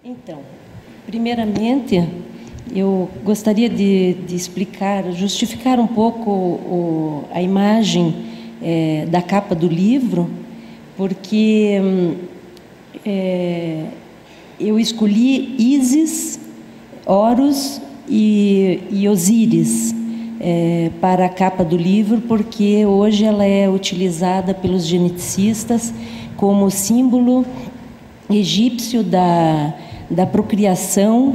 Então, primeiramente, eu gostaria de explicar, justificar um pouco a imagem da capa do livro, porque eu escolhi Ísis, Horus e Osíris para a capa do livro, porque hoje ela é utilizada pelos geneticistas como símbolo egípcio da procriação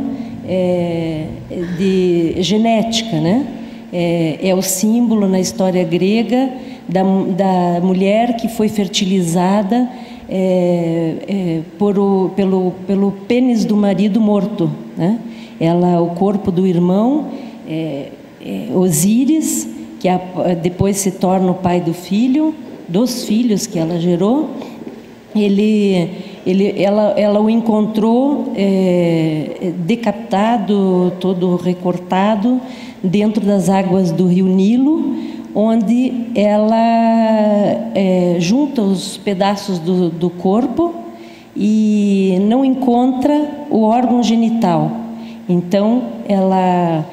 de genética, né? É o símbolo na história grega da mulher que foi fertilizada pelo pênis do marido morto, né? O corpo do irmão Osíris, que depois se torna o pai dos filhos que ela gerou. Ela o encontrou decapitado, todo recortado, dentro das águas do rio Nilo, onde ela junta os pedaços do corpo e não encontra o órgão genital. Então, ela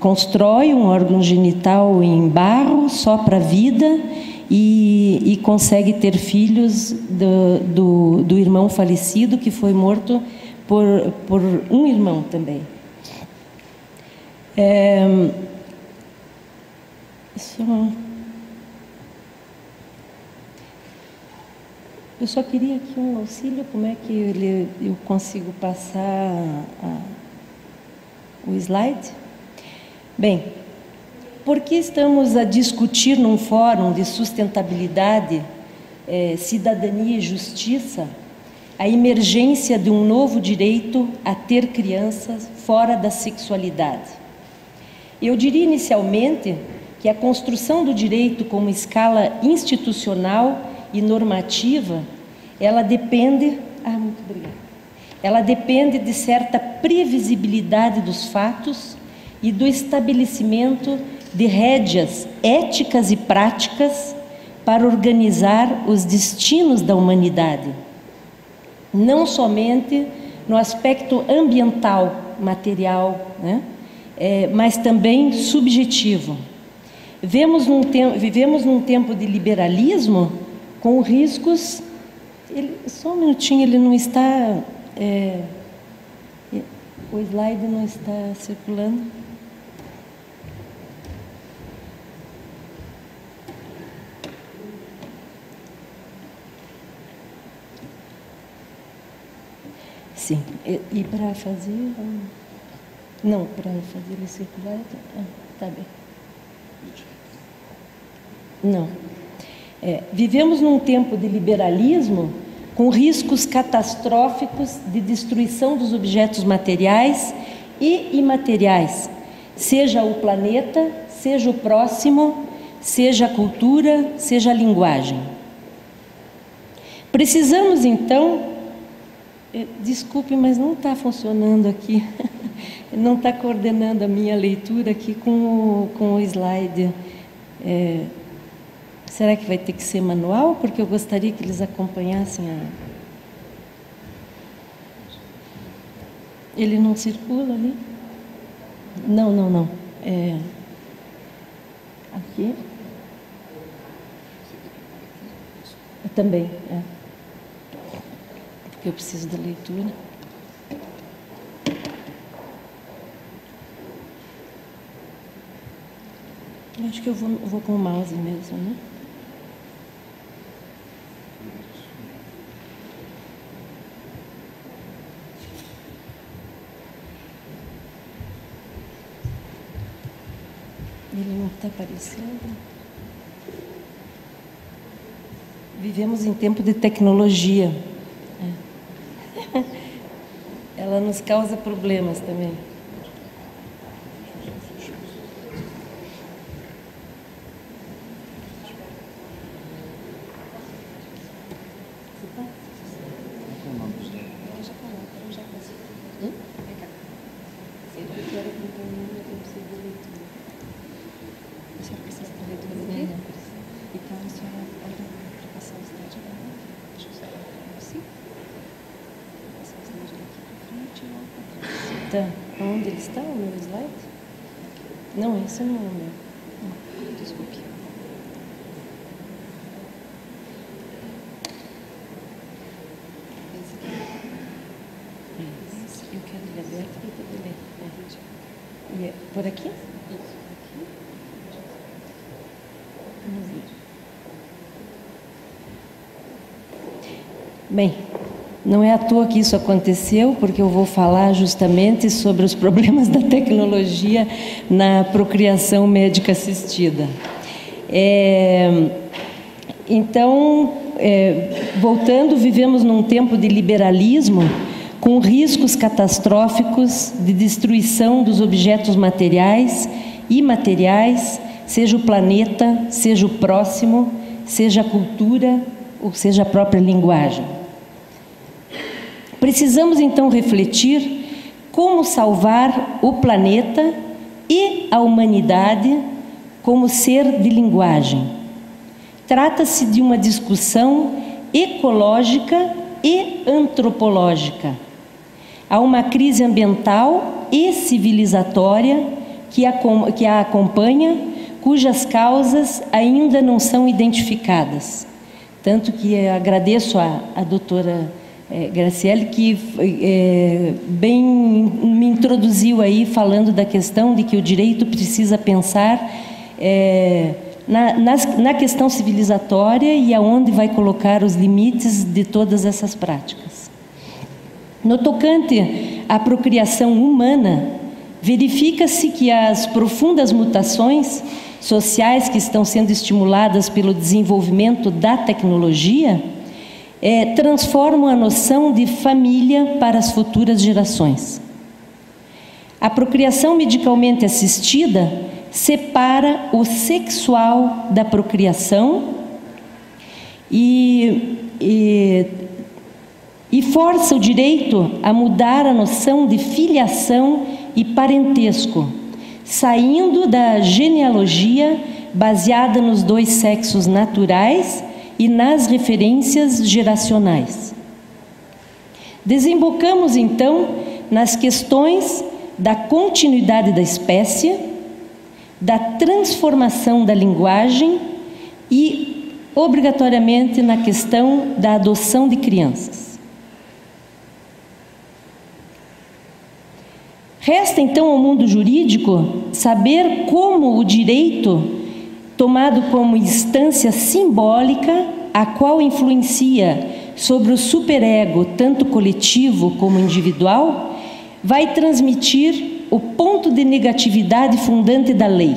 constrói um órgão genital em barro, só para a vida, e consegue ter filhos do irmão falecido, que foi morto por um irmão também. Eu só queria aqui um auxílio, como é que eu consigo passar o slide? Bem, por que estamos a discutir num fórum de sustentabilidade, cidadania e justiça a emergência de um novo direito a ter crianças fora da sexualidade? Eu diria inicialmente que a construção do direito como escala institucional e normativa, ela depende de certa previsibilidade dos fatos e do estabelecimento de rédeas éticas e práticas para organizar os destinos da humanidade, não somente no aspecto ambiental, material, né? Mas também subjetivo. Vivemos num tempo de liberalismo com riscos... Só um minutinho, ele não está... o slide não está circulando. Sim, e para fazer... Não, para fazer ele circular... Tá bem. Não. Vivemos num tempo de liberalismo com riscos catastróficos de destruição dos objetos materiais e imateriais, seja o planeta, seja o próximo, seja a cultura, seja a linguagem. Precisamos, então... Desculpe, mas não está funcionando aqui. Não está coordenando a minha leitura aqui com o slide. Será que vai ter que ser manual? Porque eu gostaria que eles acompanhassem Ele não circula ali? Não. Aqui? Também, Porque eu preciso da leitura. Eu acho que eu vou com o mouse mesmo, né? Ele não está aparecendo. Vivemos em tempo de tecnologia. Ela nos causa problemas também. Passar o slide aqui para frente. Tá. Onde ele está, o meu slide? Não, esse não é o meu. Desculpe. Eu quero ele aberto para poder ler. E é por aqui? Isso, aqui. No vídeo. Bem, não é à toa que isso aconteceu, porque eu vou falar justamente sobre os problemas da tecnologia na procriação médica assistida. Então, voltando, vivemos num tempo de liberalismo com riscos catastróficos de destruição dos objetos materiais e imateriais, seja o planeta, seja o próximo, seja a cultura ou seja a própria linguagem. Precisamos então refletir como salvar o planeta e a humanidade como ser de linguagem. Trata-se de uma discussão ecológica e antropológica. Há uma crise ambiental e civilizatória que a acompanha, cujas causas ainda não são identificadas. Tanto que agradeço à doutora Graciele, que bem me introduziu aí falando da questão de que o direito precisa pensar na questão civilizatória e aonde vai colocar os limites de todas essas práticas. No tocante à procriação humana, verifica-se que as profundas mutações sociais que estão sendo estimuladas pelo desenvolvimento da tecnologia transformam a noção de família para as futuras gerações. A procriação medicalmente assistida separa o sexual da procriação e força o direito a mudar a noção de filiação e parentesco, saindo da genealogia baseada nos dois sexos naturais e nas referências geracionais. Desembocamos, então, nas questões da continuidade da espécie, da transformação da linguagem e, obrigatoriamente, na questão da adoção de crianças. Resta, então, ao mundo jurídico saber como o direito, tomado como instância simbólica, a qual influencia sobre o superego, tanto coletivo como individual, vai transmitir o ponto de negatividade fundante da lei.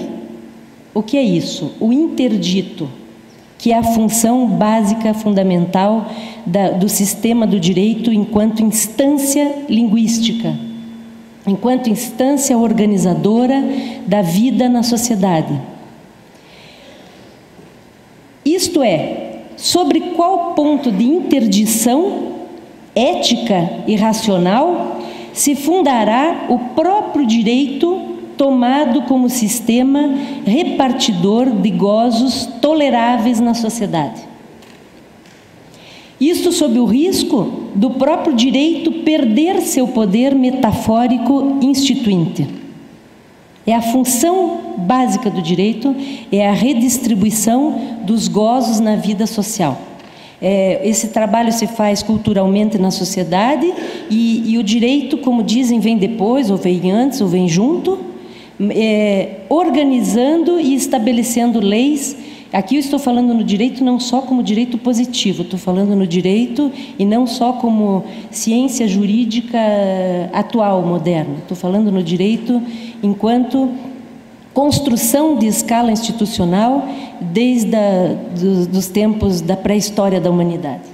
O que é isso? O interdito, que é a função básica, fundamental do sistema do direito enquanto instância linguística, enquanto instância organizadora da vida na sociedade. Isto é, sobre qual ponto de interdição ética e racional se fundará o próprio direito tomado como sistema repartidor de gozos toleráveis na sociedade. Isto sob o risco do próprio direito perder seu poder metafórico instituinte. É a função básica do direito, é a redistribuição dos gozos na vida social. Esse trabalho se faz culturalmente na sociedade e o direito, como dizem, vem depois, ou vem antes, ou vem junto, organizando e estabelecendo leis. Aqui eu estou falando no direito não só como direito positivo, estou falando no direito e não só como ciência jurídica atual, moderna. Estou falando no direito enquanto construção de escala institucional desde dos tempos da pré-história da humanidade.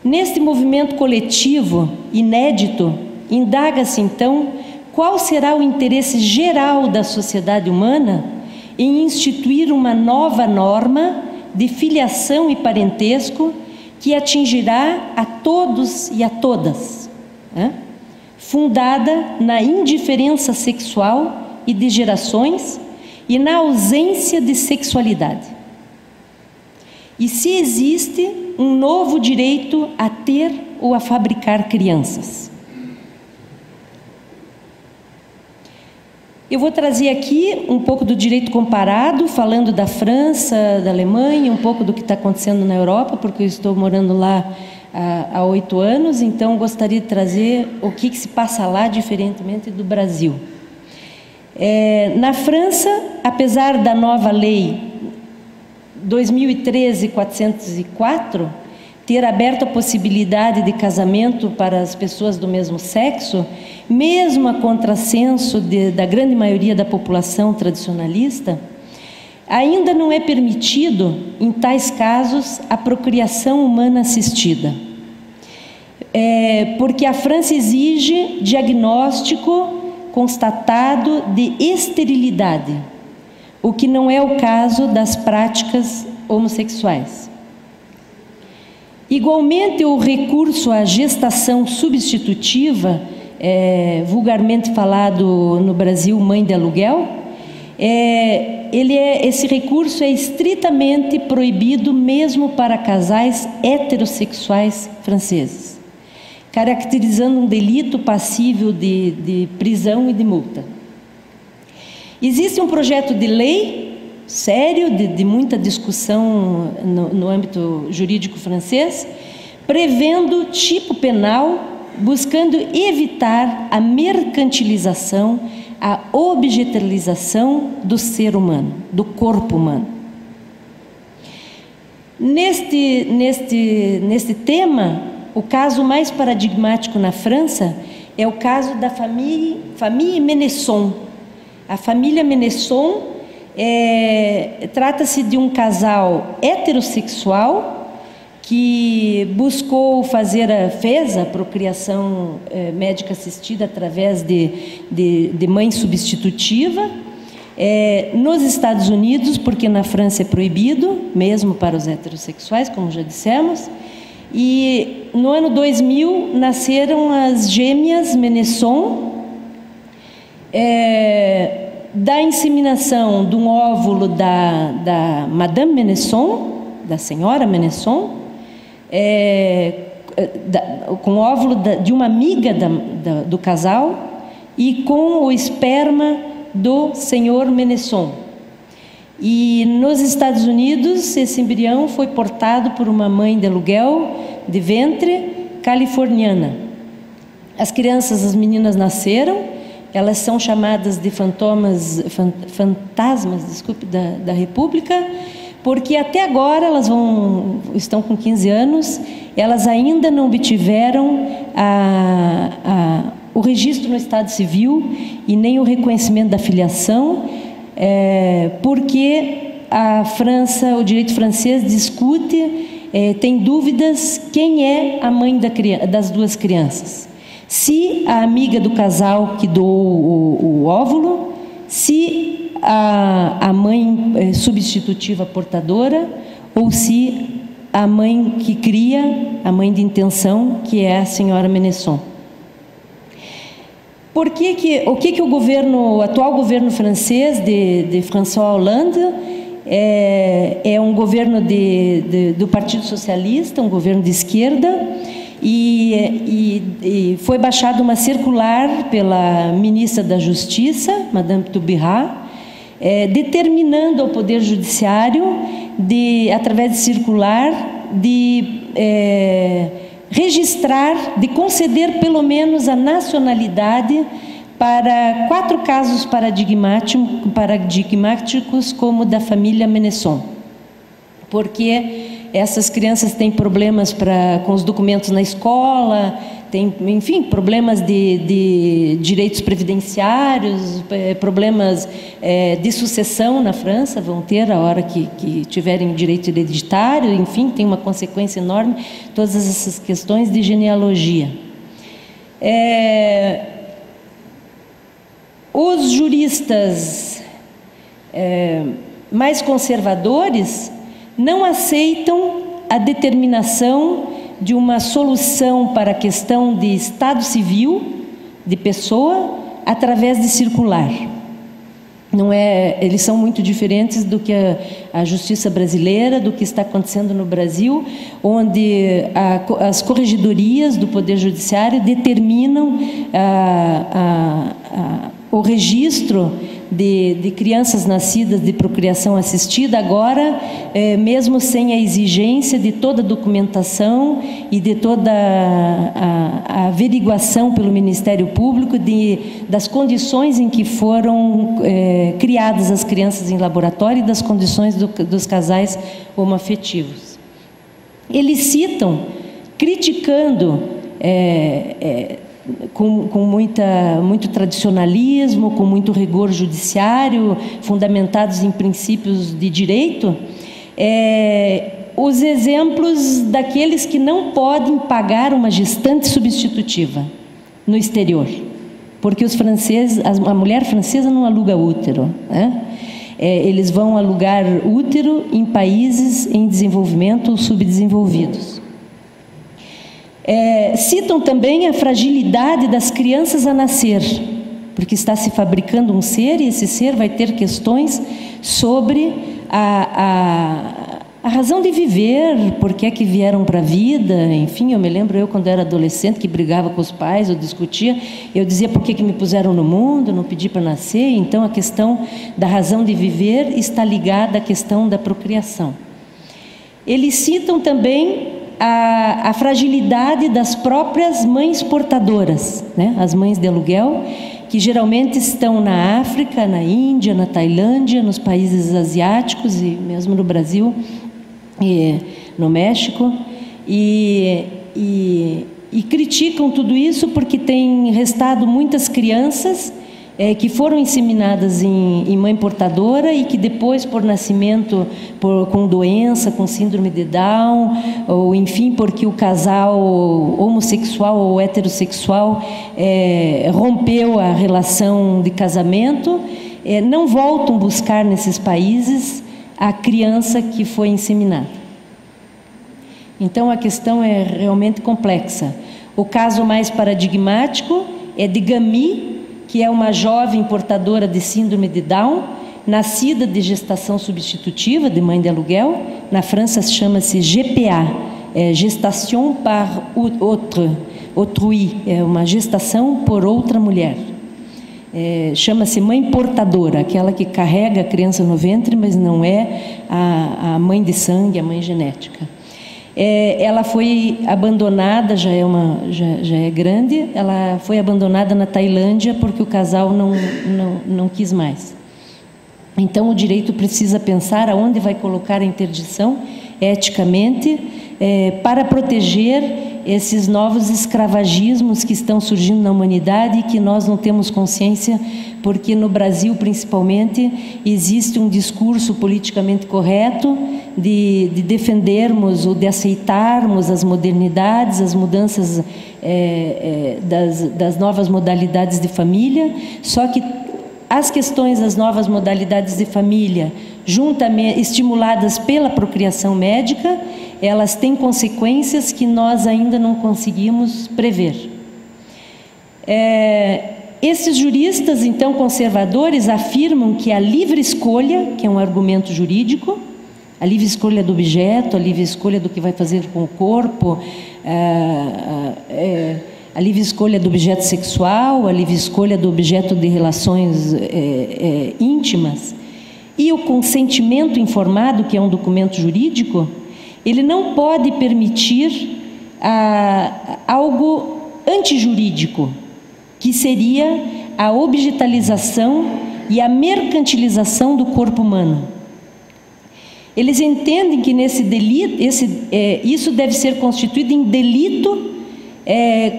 Neste movimento coletivo, inédito, indaga-se então qual será o interesse geral da sociedade humana em instituir uma nova norma de filiação e parentesco que atingirá a todos e a todas, fundada na indiferença sexual e de gerações e na ausência de sexualidade. E se existe um novo direito a ter ou a fabricar crianças. Eu vou trazer aqui um pouco do direito comparado, falando da França, da Alemanha, um pouco do que está acontecendo na Europa, porque eu estou morando lá há 8 anos, então gostaria de trazer o que se passa lá, diferentemente do Brasil. Na França, apesar da nova lei 2013-404 ter aberto a possibilidade de casamento para as pessoas do mesmo sexo, mesmo a contrassenso da grande maioria da população tradicionalista, ainda não é permitido, em tais casos, a procriação humana assistida. Porque a França exige diagnóstico constatado de esterilidade, o que não é o caso das práticas homossexuais. Igualmente, o recurso à gestação substitutiva, vulgarmente falado no Brasil, mãe de aluguel, esse recurso é estritamente proibido mesmo para casais heterossexuais franceses, caracterizando um delito passível de prisão e de multa. Existe um projeto de lei sério, de muita discussão no âmbito jurídico francês, prevendo tipo penal, buscando evitar a mercantilização, a objetalização do ser humano, do corpo humano. Neste tema, o caso mais paradigmático na França é o caso da família Menesson. A família Menesson trata-se de um casal heterossexual que fez a procriação médica assistida através de mãe substitutiva nos Estados Unidos, porque na França é proibido, mesmo para os heterossexuais, como já dissemos. E no ano 2000 nasceram as gêmeas Menesson, da inseminação de um óvulo da Madame Menesson, da senhora Menesson, com o óvulo de uma amiga do casal e com o esperma do senhor Menesson. E nos Estados Unidos, esse embrião foi portado por uma mãe de aluguel de ventre californiana. As meninas nasceram, elas são chamadas de fantasmas da República, porque até agora estão com 15 anos, elas ainda não obtiveram o registro no Estado Civil e nem o reconhecimento da filiação, porque a França, o direito francês discute, tem dúvidas quem é a mãe das duas crianças. Se a amiga do casal que doou o óvulo, se a mãe substitutiva portadora, ou se a mãe que cria, a mãe de intenção, que é a senhora Menesson. O atual governo francês de François Hollande é um governo do Partido Socialista, um governo de esquerda, e foi baixada uma circular pela ministra da Justiça, Madame Taubira, determinando ao Poder Judiciário, através de circular, de registrar, de conceder pelo menos a nacionalidade para 4 casos paradigmáticos como o da família Menesson, porque essas crianças têm problemas com os documentos na escola, têm, enfim, problemas de direitos previdenciários, problemas de sucessão na França, vão ter a hora que tiverem direito hereditário, enfim, tem uma consequência enorme, todas essas questões de genealogia. Os juristas mais conservadores não aceitam a determinação de uma solução para a questão de estado civil de pessoa através de circular. Eles são muito diferentes do que a justiça brasileira, do que está acontecendo no Brasil, onde as corregedorias do Poder Judiciário determinam o registro de crianças nascidas de procriação assistida agora, mesmo sem a exigência de toda a documentação e de toda a averiguação pelo Ministério Público das condições em que foram criadas as crianças em laboratório e das condições dos casais homoafetivos. Eles citam, criticando com muito tradicionalismo, com muito rigor judiciário, fundamentados em princípios de direito, os exemplos daqueles que não podem pagar uma gestante substitutiva no exterior, porque os franceses, a mulher francesa não aluga útero, né? Eles vão alugar útero em países em desenvolvimento ou subdesenvolvidos. Citam também a fragilidade das crianças a nascer, porque está se fabricando um ser e esse ser vai ter questões sobre a razão de viver, por que é que vieram para a vida. Enfim, eu me lembro, quando era adolescente, que brigava com os pais, eu discutia, eu dizia por que me puseram no mundo, não pedi para nascer. Então a questão da razão de viver está ligada à questão da procriação. Eles citam também a fragilidade das próprias mães portadoras, né? As mães de aluguel, que geralmente estão na África, na Índia, na Tailândia, nos países asiáticos e mesmo no Brasil e no México, e criticam tudo isso porque tem restado muitas crianças que foram inseminadas em mãe portadora e que depois, por nascimento, com doença, com síndrome de Down, ou enfim, porque o casal homossexual ou heterossexual rompeu a relação de casamento, não voltam buscar nesses países a criança que foi inseminada. Então, a questão é realmente complexa. O caso mais paradigmático é de Gami, que é uma jovem portadora de síndrome de Down, nascida de gestação substitutiva, de mãe de aluguel. Na França chama-se GPA, Gestation par autrui, é uma gestação por outra mulher. Chama-se mãe portadora, aquela que carrega a criança no ventre, mas não é a mãe de sangue, a mãe genética. Ela foi abandonada, já é grande, ela foi abandonada na Tailândia porque o casal não quis mais. Então o direito precisa pensar aonde vai colocar a interdição eticamente para proteger esses novos escravagismos que estão surgindo na humanidade e que nós não temos consciência, porque no Brasil principalmente existe um discurso politicamente correto de defendermos ou de aceitarmos as modernidades, as mudanças das novas modalidades de família, só que as questões das novas modalidades de família, juntamente estimuladas pela procriação médica, elas têm consequências que nós ainda não conseguimos prever. Esses juristas, então, conservadores, afirmam que a livre escolha, que é um argumento jurídico, a livre escolha do objeto, a livre escolha do que vai fazer com o corpo, a livre escolha do objeto sexual, a livre escolha do objeto de relações íntimas, e o consentimento informado, que é um documento jurídico, ele não pode permitir algo antijurídico, que seria a objetalização e a mercantilização do corpo humano. Eles entendem que nesse delito, isso deve ser constituído em delito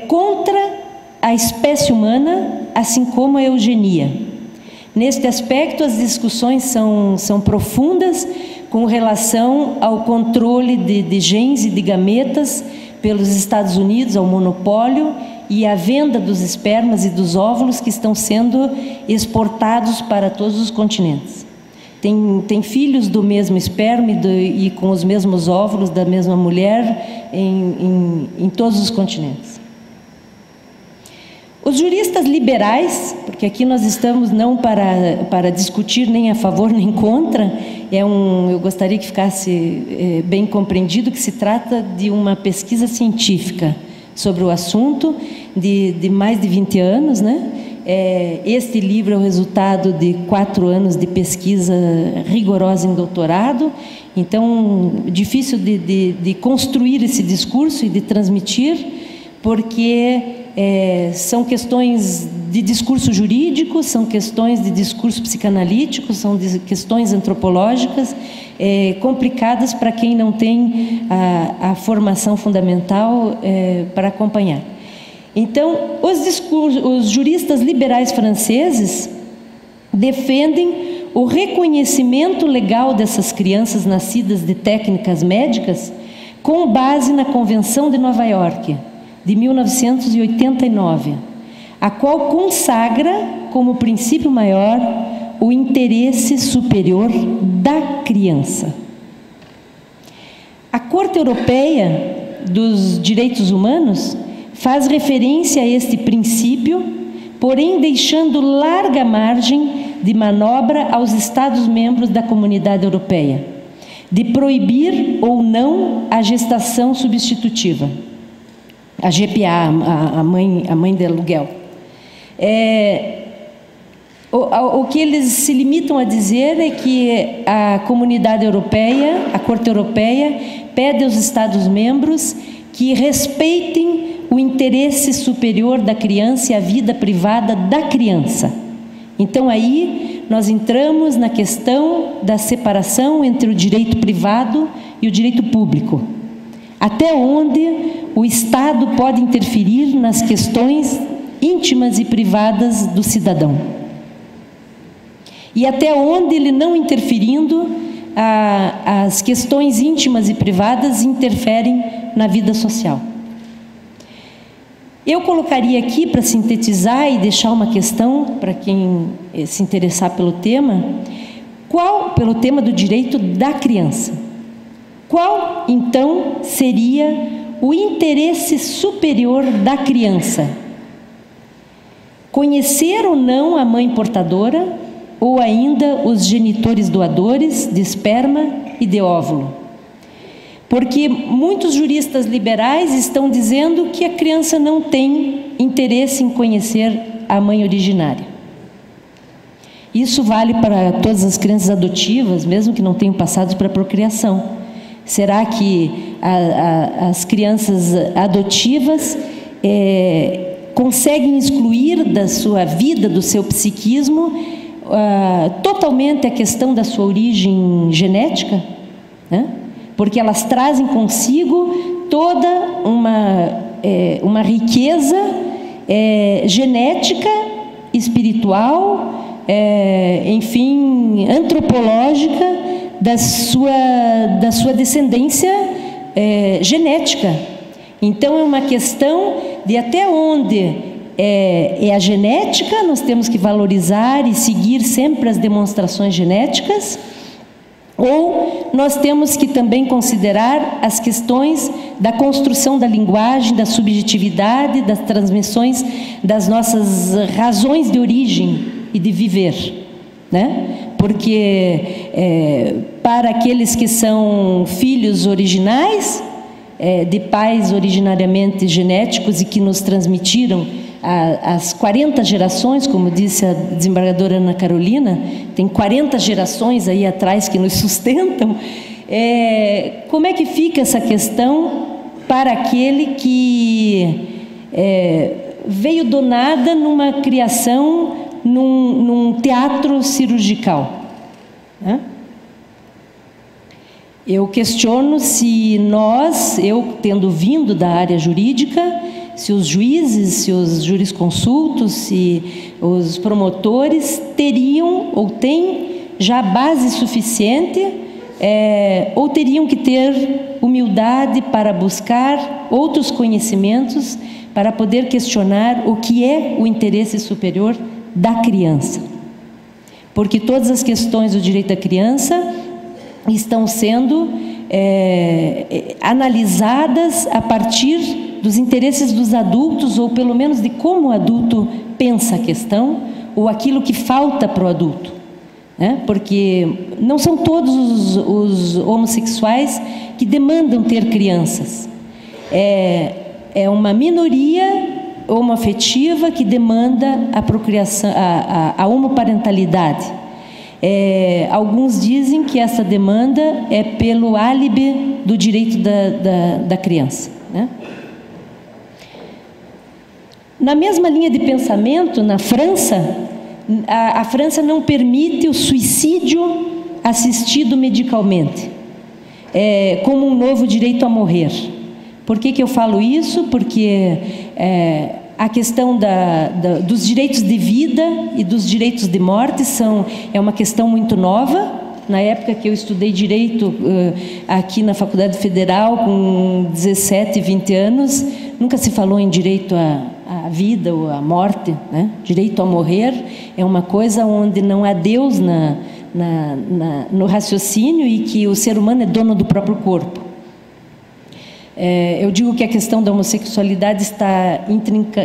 contra a espécie humana, assim como a eugenia. Neste aspecto, as discussões são profundas com relação ao controle de genes e de gametas pelos Estados Unidos, ao monopólio, e a venda dos espermas e dos óvulos que estão sendo exportados para todos os continentes. Tem filhos do mesmo esperma e com os mesmos óvulos da mesma mulher em todos os continentes. Os juristas liberais, porque aqui nós estamos não para discutir nem a favor nem contra, eu gostaria que ficasse bem compreendido que se trata de uma pesquisa científica sobre o assunto de mais de 20 anos, né? Este livro é o resultado de 4 anos de pesquisa rigorosa em doutorado, então difícil de construir esse discurso e de transmitir, porque são questões de discurso jurídico, são questões de discurso psicanalítico, são questões antropológicas complicadas para quem não tem a formação fundamental para acompanhar. Então, os juristas liberais franceses defendem o reconhecimento legal dessas crianças nascidas de técnicas médicas com base na Convenção de Nova York, de 1989, a qual consagra como princípio maior o interesse superior da criança. A Corte Europeia dos Direitos Humanos faz referência a este princípio, porém deixando larga margem de manobra aos Estados-membros da Comunidade Europeia, de proibir ou não a gestação substitutiva, a GPA, a mãe de aluguel. O que eles se limitam a dizer é que a Comunidade Europeia, a Corte Europeia, pede aos Estados-membros que respeitem o interesse superior da criança e a vida privada da criança. Então, aí, nós entramos na questão da separação entre o direito privado e o direito público. Até onde o Estado pode interferir nas questões íntimas e privadas do cidadão. E até onde ele, não interferindo, as questões íntimas e privadas interferem na vida social. Eu colocaria aqui, para sintetizar e deixar uma questão para quem se interessar pelo tema, pelo tema do direito da criança. Qual, então, seria o interesse superior da criança? Conhecer ou não a mãe portadora, ou ainda os genitores doadores de esperma e de óvulo? Porque muitos juristas liberais estão dizendo que a criança não tem interesse em conhecer a mãe originária. Isso vale para todas as crianças adotivas, mesmo que não tenham passado para a procriação. Será que as crianças adotivas conseguem excluir da sua vida, do seu psiquismo, totalmente a questão da sua origem genética, né? Porque elas trazem consigo toda uma riqueza genética, espiritual, enfim, antropológica da sua descendência genética. Então, é uma questão de até onde a genética, nós temos que valorizar e seguir sempre as demonstrações genéticas, ou nós temos que também considerar as questões da construção da linguagem, da subjetividade, das transmissões das nossas razões de origem e de viver, né? Porque para aqueles que são filhos originais, de pais originariamente genéticos e que nos transmitiram as 40 gerações, como disse a desembargadora Ana Carolina, tem 40 gerações aí atrás que nos sustentam. Como é que fica essa questão para aquele que veio do nada numa criação, num teatro cirurgical? Eu questiono se eu tendo vindo da área jurídica, se os juízes, se os jurisconsultos, se os promotores teriam ou têm já base suficiente, ou teriam que ter humildade para buscar outros conhecimentos para poder questionar o que é o interesse superior da criança. Porque todas as questões do direito da criança estão sendo analisadas a partir dos interesses dos adultos, ou pelo menos de como o adulto pensa a questão, ou aquilo que falta para o adulto, né? Porque não são todos os homossexuais que demandam ter crianças. É uma minoria homoafetiva que demanda a procriação, a homoparentalidade. Alguns dizem que essa demanda é pelo álibi do direito da criança, né? Na mesma linha de pensamento, na França, a França não permite o suicídio assistido medicalmente, como um novo direito a morrer. Por que eu falo isso? Porque a questão dos direitos de vida e dos direitos de morte é uma questão muito nova. Na época que eu estudei Direito aqui na Faculdade Federal, com 17, 20 anos, nunca se falou em direito à vida ou à morte, né? Direito a morrer é uma coisa onde não há Deus no raciocínio e que o ser humano é dono do próprio corpo. Eu digo que a questão da homossexualidade está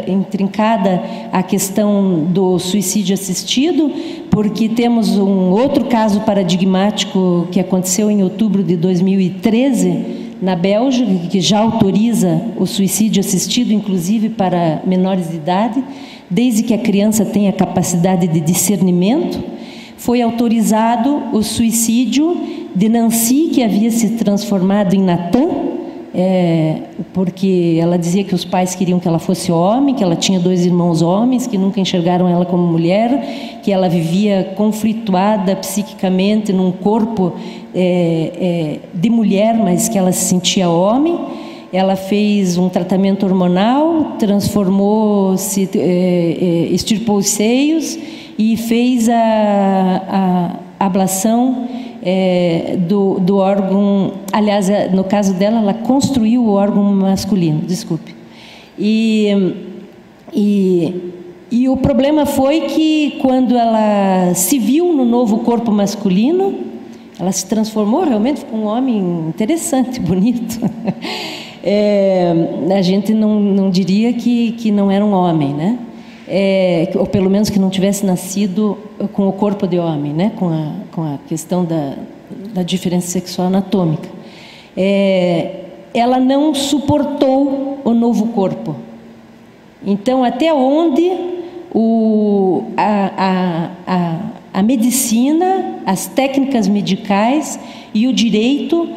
intrincada à questão do suicídio assistido, porque temos um outro caso paradigmático que aconteceu em outubro de 2013, na Bélgica, que já autoriza o suicídio assistido, inclusive para menores de idade, desde que a criança tenha capacidade de discernimento. Foi autorizado o suicídio de Nancy, que havia se transformado em Natan, porque ela dizia que os pais queriam que ela fosse homem, que ela tinha 2 irmãos homens, que nunca enxergaram ela como mulher, que ela vivia conflituada psiquicamente num corpo de mulher, mas que ela se sentia homem. Ela fez um tratamento hormonal, transformou-se, extirpou os seios e fez a ablação do órgão. Aliás, no caso dela, ela construiu o órgão masculino, desculpe. E o problema foi que, quando ela se viu no novo corpo masculino, ela se transformou, realmente ficou um homem interessante, bonito. A gente não diria que não era um homem, né? Ou pelo menos que não tivesse nascido com o corpo de homem, né? Com a questão da diferença sexual anatômica. Ela não suportou o novo corpo. Então, até onde a medicina, as técnicas medicais e o direito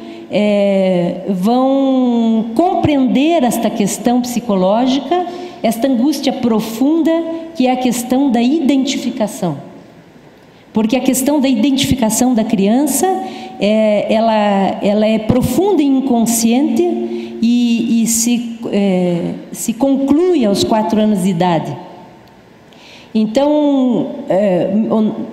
vão compreender esta questão psicológica, esta angústia profunda, que é a questão da identificação. Porque a questão da identificação da criança, ela é profunda e inconsciente e se conclui aos 4 anos de idade. Então,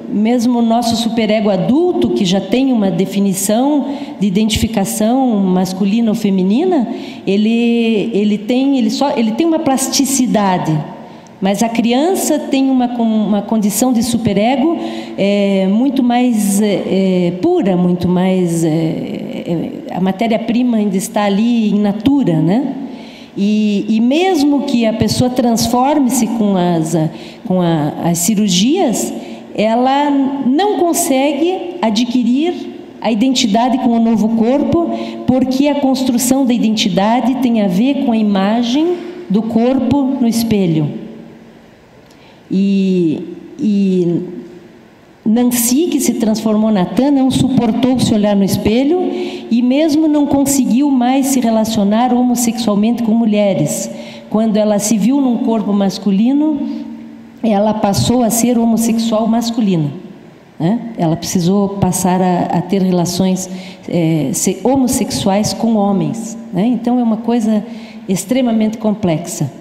mesmo o nosso superego adulto, que já tem uma definição de identificação masculina ou feminina, ele tem uma plasticidade, mas a criança tem uma condição de superego muito mais pura, muito mais... a matéria-prima ainda está ali in natura, né? E mesmo que a pessoa transforme-se com as cirurgias, ela não consegue adquirir a identidade com o novo corpo, porque a construção da identidade tem a ver com a imagem do corpo no espelho. E Nancy, que se transformou Natan, não suportou se olhar no espelho e mesmo não conseguiu mais se relacionar homossexualmente com mulheres. Quando ela se viu num corpo masculino, ela passou a ser homossexual masculina, né? Ela precisou passar a ter relações homossexuais com homens, né? Então é uma coisa extremamente complexa.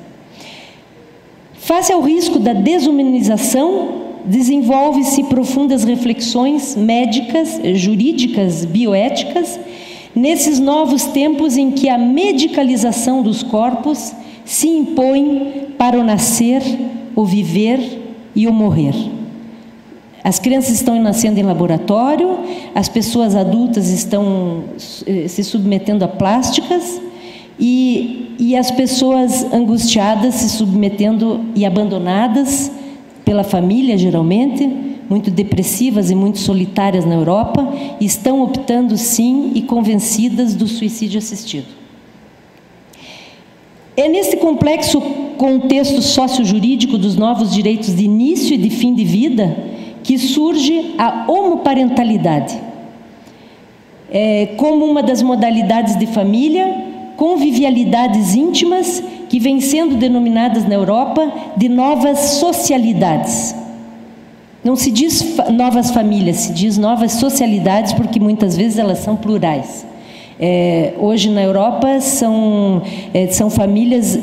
Face ao risco da desumanização, desenvolve-se profundas reflexões médicas, jurídicas, bioéticas, nesses novos tempos em que a medicalização dos corpos se impõe para o nascer, o viver e o morrer. As crianças estão nascendo em laboratório, as pessoas adultas estão se submetendo a plásticas e as pessoas angustiadas se submetendo e abandonadas pela família, geralmente, muito depressivas e muito solitárias na Europa, estão optando, sim, e convencidas do suicídio assistido. É nesse complexo contexto sociojurídico dos novos direitos de início e de fim de vida que surge a homoparentalidade, como uma das modalidades de família, convivialidades íntimas que vêm sendo denominadas na Europa de novas socialidades. Não se diz novas famílias, se diz novas socialidades, porque muitas vezes elas são plurais. Hoje na Europa são famílias,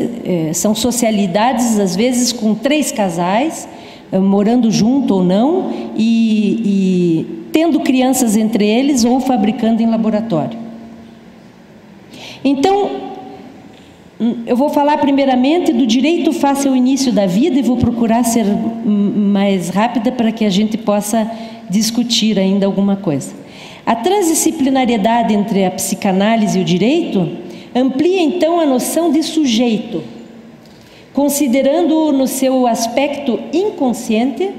são socialidades, às vezes com 3 casais, morando junto ou não, e tendo crianças entre eles ou fabricando em laboratório. Então, eu vou falar primeiramente do direito face ao início da vida e vou procurar ser mais rápida para que a gente possa discutir ainda alguma coisa. A transdisciplinariedade entre a psicanálise e o direito amplia então a noção de sujeito, considerando-o no seu aspecto inconsciente,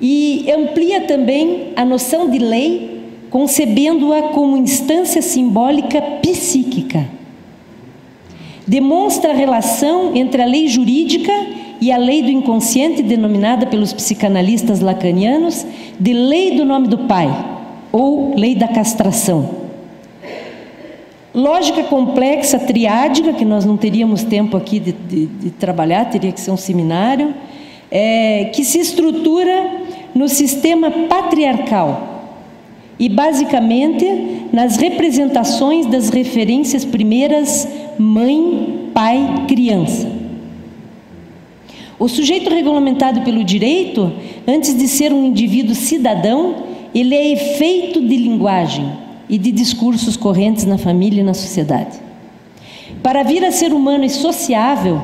e amplia também a noção de lei, concebendo-a como instância simbólica psíquica. Demonstra a relação entre a lei jurídica e a lei do inconsciente, denominada pelos psicanalistas lacanianos de lei do nome do pai, ou lei da castração. Lógica complexa, triádica, que nós não teríamos tempo aqui de trabalhar, teria que ser um seminário, que se estrutura no sistema patriarcal e, basicamente, nas representações das referências primeiras mãe, pai, criança. O sujeito regulamentado pelo direito, antes de ser um indivíduo cidadão, ele é efeito de linguagem e de discursos correntes na família e na sociedade. Para vir a ser humano e sociável,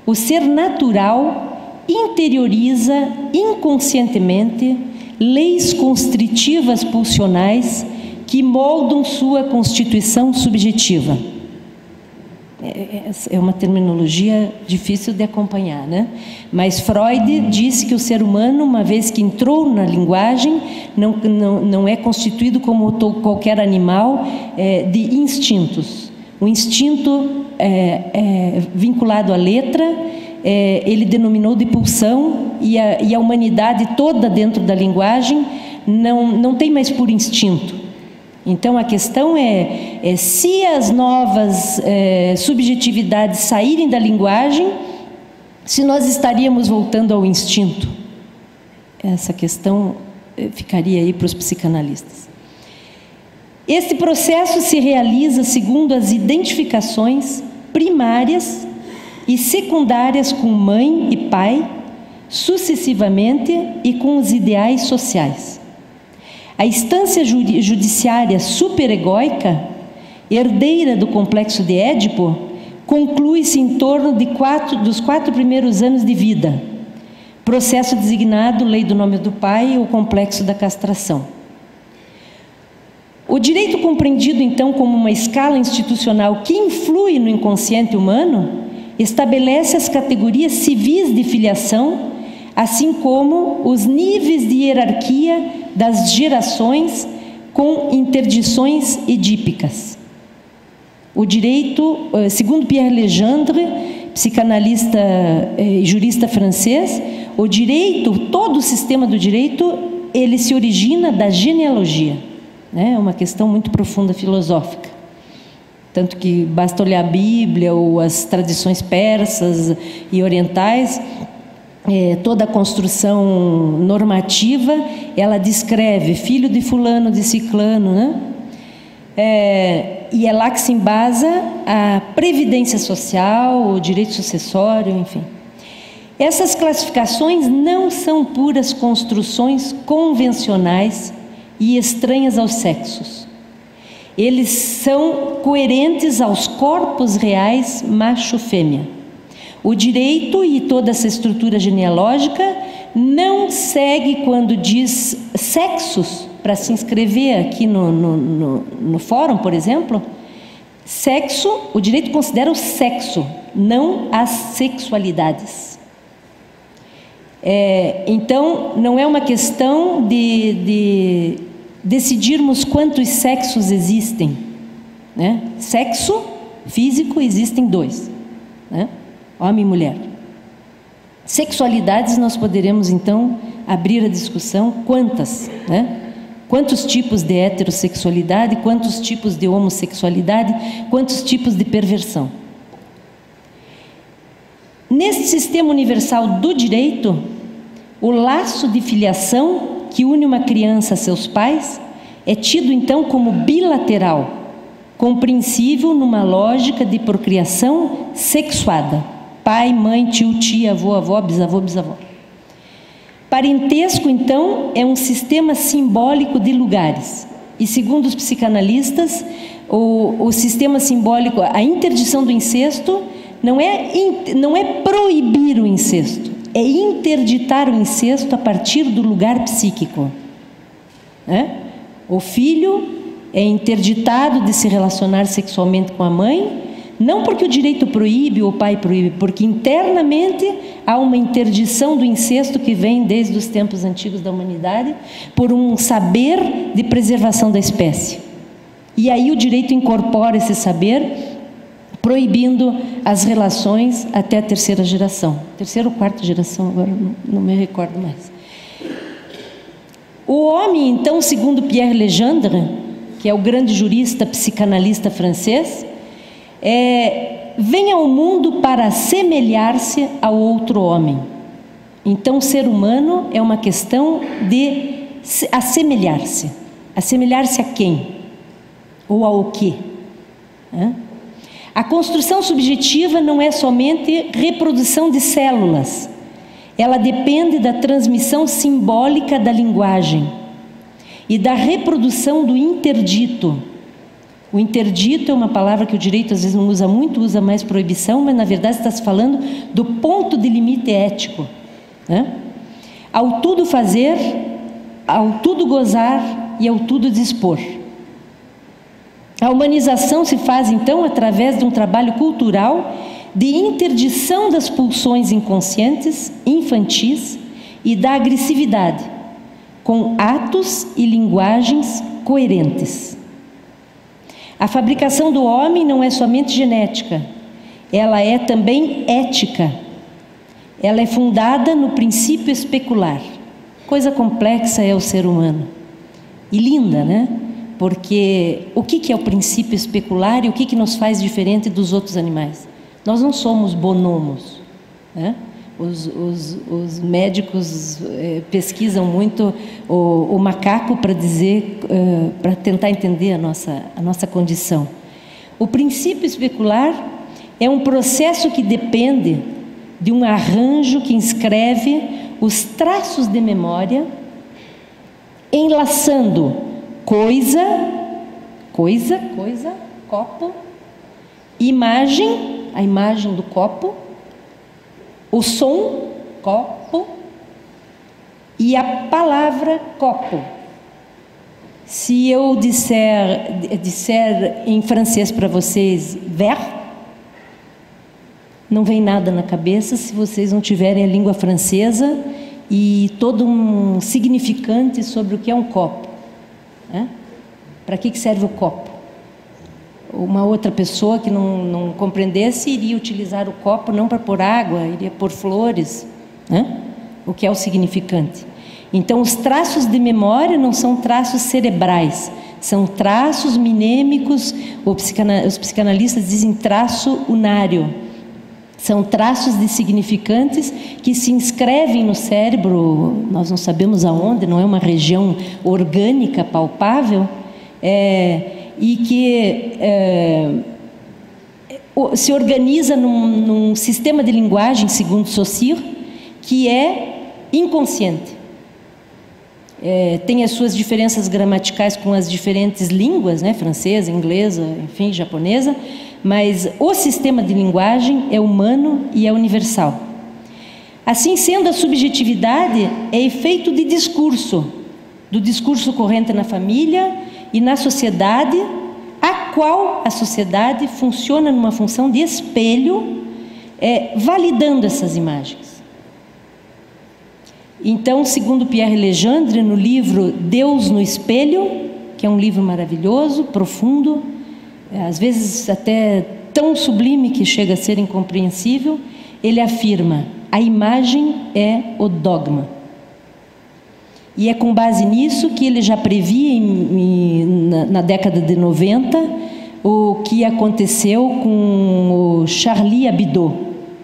o ser natural interioriza inconscientemente leis constritivas pulsionais que moldam sua constituição subjetiva. É uma terminologia difícil de acompanhar, né? Mas Freud disse que o ser humano, uma vez que entrou na linguagem, não é constituído como qualquer animal de instintos. O instinto vinculado à letra, ele denominou de pulsão, e a humanidade toda dentro da linguagem não tem mais por instinto. Então, a questão é se as novas subjetividades saírem da linguagem, se nós estaríamos voltando ao instinto. Essa questão ficaria aí para os psicanalistas. Este processo se realiza segundo as identificações primárias e secundárias com mãe e pai, sucessivamente, e com os ideais sociais. A instância judiciária superegóica, herdeira do complexo de Édipo, conclui-se em torno dos 4 primeiros anos de vida, processo designado lei do nome do pai ou complexo da castração. O direito, compreendido então como uma escala institucional que influi no inconsciente humano, estabelece as categorias civis de filiação, assim como os níveis de hierarquia das gerações com interdições edípicas. O direito, segundo Pierre Legendre, psicanalista e jurista francês, o direito, todo o sistema do direito, ele se origina da genealogia. É uma questão muito profunda filosófica. Tanto que basta olhar a Bíblia ou as tradições persas e orientais, toda a construção normativa, ela descreve filho de fulano, de ciclano, né? E é lá que se embasa a previdência social, o direito sucessório, enfim. Essas classificações não são puras construções convencionais e estranhas aos sexos. Eles são coerentes aos corpos reais macho-fêmea. O direito e toda essa estrutura genealógica não segue quando diz sexos, para se inscrever aqui no fórum, por exemplo. Sexo, o direito considera o sexo, não as sexualidades. Então, não é uma questão de decidirmos quantos sexos existem, né? Sexo físico existem 2. né? Homem e mulher. Sexualidades, nós poderemos então abrir a discussão, quantas, né? Quantos tipos de heterossexualidade, quantos tipos de homossexualidade, quantos tipos de perversão. Neste sistema universal do direito, o laço de filiação que une uma criança a seus pais é tido então como bilateral, compreensível numa lógica de procriação sexuada. Pai, mãe, tio, tia, avô, avó, bisavô, bisavó. Parentesco, então, é um sistema simbólico de lugares. E, segundo os psicanalistas, o sistema simbólico, a interdição do incesto, não é proibir o incesto, é interditar o incesto a partir do lugar psíquico. O filho é interditado de se relacionar sexualmente com a mãe, não porque o direito proíbe ou o pai proíbe, porque internamente há uma interdição do incesto que vem desde os tempos antigos da humanidade, por um saber de preservação da espécie. E aí o direito incorpora esse saber, proibindo as relações até a terceira geração. Terceira ou quarta geração, agora não me recordo mais. O homem, então, segundo Pierre Legendre, que é o grande jurista psicanalista francês, vem ao mundo para assemelhar-se ao outro homem. Então, o ser humano é uma questão de assemelhar-se. Assemelhar-se a quem? Ou ao quê? A construção subjetiva não é somente reprodução de células. Ela depende da transmissão simbólica da linguagem e da reprodução do interdito. O interdito é uma palavra que o direito às vezes não usa muito, usa mais proibição, mas na verdade está se falando do ponto de limite ético. Ao tudo fazer, ao tudo gozar e ao tudo dispor. A humanização se faz então através de um trabalho cultural de interdição das pulsões inconscientes, infantis e da agressividade, com atos e linguagens coerentes. A fabricação do homem não é somente genética, ela é também ética. Ela é fundada no princípio especular. Coisa complexa é o ser humano. E linda, né? Porque o que é o princípio especular e o que nos faz diferente dos outros animais? Nós não somos bonobos, né? Os médicos pesquisam muito o macaco para dizer, para tentar entender a nossa condição. O princípio especular é um processo que depende de um arranjo que inscreve os traços de memória, enlaçando coisa, copo, imagem, a imagem do copo, o som, copo, e a palavra copo. Se eu disser em francês para vocês verre, não vem nada na cabeça se vocês não tiverem a língua francesa e todo um significante sobre o que é um copo. Para que serve o copo? Uma outra pessoa que não compreendesse iria utilizar o copo não para pôr água, iria pôr flores, o que é o significante. Então, os traços de memória não são traços cerebrais, são traços minêmicos, os psicanalistas dizem traço unário. São traços de significantes que se inscrevem no cérebro, nós não sabemos aonde, não é uma região orgânica palpável, e que se organiza num sistema de linguagem, segundo Saussure, que é inconsciente. Tem as suas diferenças gramaticais com as diferentes línguas, né? Francesa, inglesa, enfim, japonesa, mas o sistema de linguagem é humano e é universal. Assim sendo, a subjetividade é efeito de discurso, do discurso corrente na família e na sociedade, a qual a sociedade funciona numa função de espelho, validando essas imagens. Então, segundo Pierre Legendre, no livro Deus no Espelho, que é um livro maravilhoso, profundo, às vezes até tão sublime que chega a ser incompreensível, ele afirma: a imagem é o dogma. E é com base nisso que ele já previa na década de 90 o que aconteceu com o Charlie Hebdo.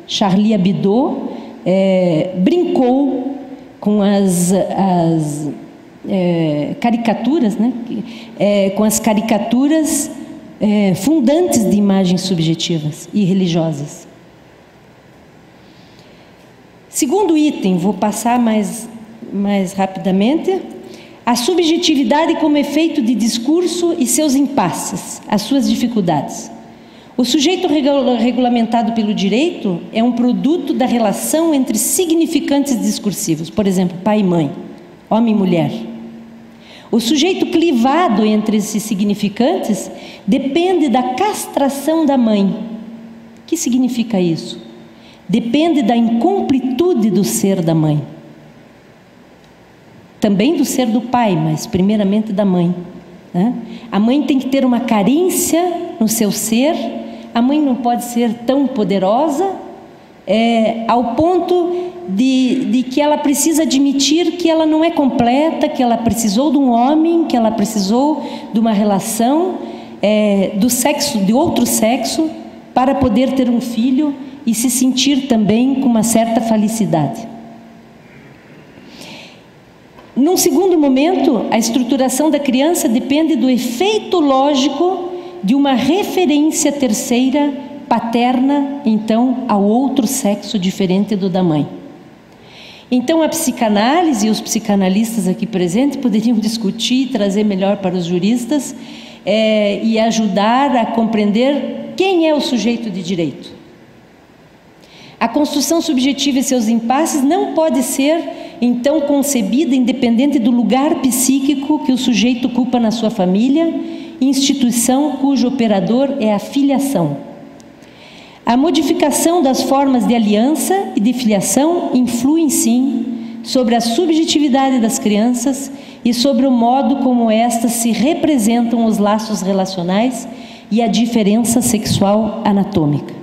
Charlie Hebdo brincou com as caricaturas, né? Com as caricaturas fundantes de imagens subjetivas e religiosas. Segundo item, vou passar mais rapidamente: a subjetividade como efeito de discurso e seus impasses, as suas dificuldades. O sujeito regulamentado pelo direito é um produto da relação entre significantes discursivos, por exemplo, pai e mãe, homem e mulher. O sujeito clivado entre esses significantes depende da castração da mãe. O que significa isso? Depende da incompletude do ser da mãe. Também do ser do pai, mas primeiramente da mãe, né? A mãe tem que ter uma carência no seu ser. A mãe não pode ser tão poderosa ao ponto de que ela precisa admitir que ela não é completa, que ela precisou de um homem, que ela precisou de uma relação do sexo, de outro sexo, para poder ter um filho e se sentir também com uma certa felicidade. Num segundo momento, a estruturação da criança depende do efeito lógico de uma referência terceira, paterna, então, ao outro sexo diferente do da mãe. Então, a psicanálise e os psicanalistas aqui presentes poderiam discutir e trazer melhor para os juristas e ajudar a compreender quem é o sujeito de direito. A construção subjetiva e seus impasses não pode ser, então, concebida independente do lugar psíquico que o sujeito ocupa na sua família, instituição cujo operador é a filiação. A modificação das formas de aliança e de filiação influi, sim, sobre a subjetividade das crianças e sobre o modo como estas se representam os laços relacionais e a diferença sexual anatômica.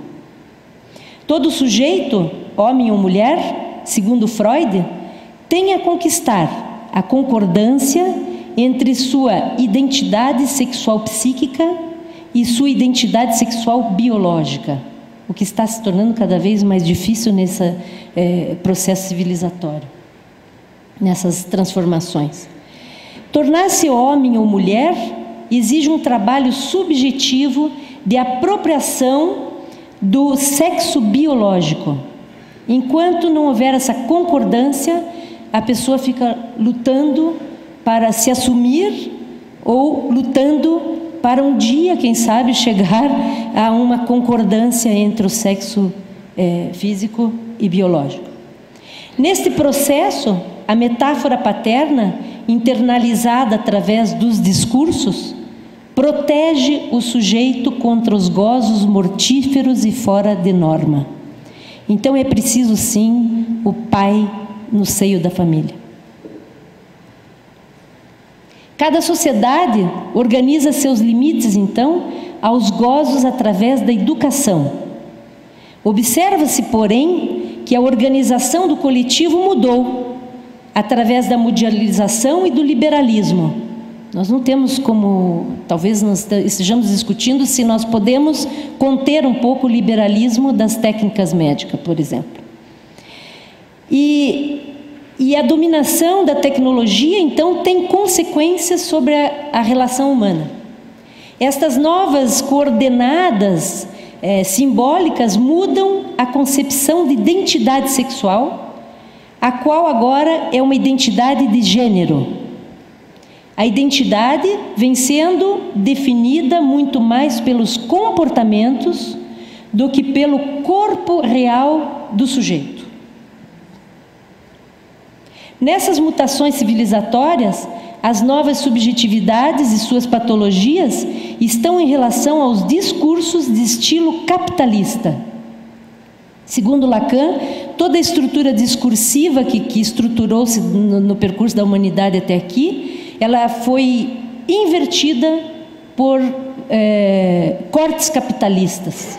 Todo sujeito, homem ou mulher, segundo Freud, tem a conquistar a concordância entre sua identidade sexual psíquica e sua identidade sexual biológica, o que está se tornando cada vez mais difícil nesse processo civilizatório, nessas transformações. Tornar-se homem ou mulher exige um trabalho subjetivo de apropriação do sexo biológico. Enquanto não houver essa concordância, a pessoa fica lutando para se assumir ou lutando para um dia, quem sabe, chegar a uma concordância entre o sexo físico e biológico. Neste processo, a metáfora paterna, internalizada através dos discursos, protege o sujeito contra os gozos mortíferos e fora de norma. Então é preciso, sim, o pai no seio da família. Cada sociedade organiza seus limites, então, aos gozos através da educação. Observa-se, porém, que a organização do coletivo mudou através da mundialização e do liberalismo. Nós não temos como, talvez nós estejamos discutindo se nós podemos conter um pouco o liberalismo das técnicas médicas, por exemplo. E a dominação da tecnologia, então, tem consequências sobre a relação humana. Estas novas coordenadas simbólicas mudam a concepção de identidade sexual, a qual agora é uma identidade de gênero. A identidade vem sendo definida muito mais pelos comportamentos do que pelo corpo real do sujeito. Nessas mutações civilizatórias, as novas subjetividades e suas patologias estão em relação aos discursos de estilo capitalista. Segundo Lacan, toda a estrutura discursiva que estruturou-se no percurso da humanidade até aqui, ela foi invertida por cortes capitalistas.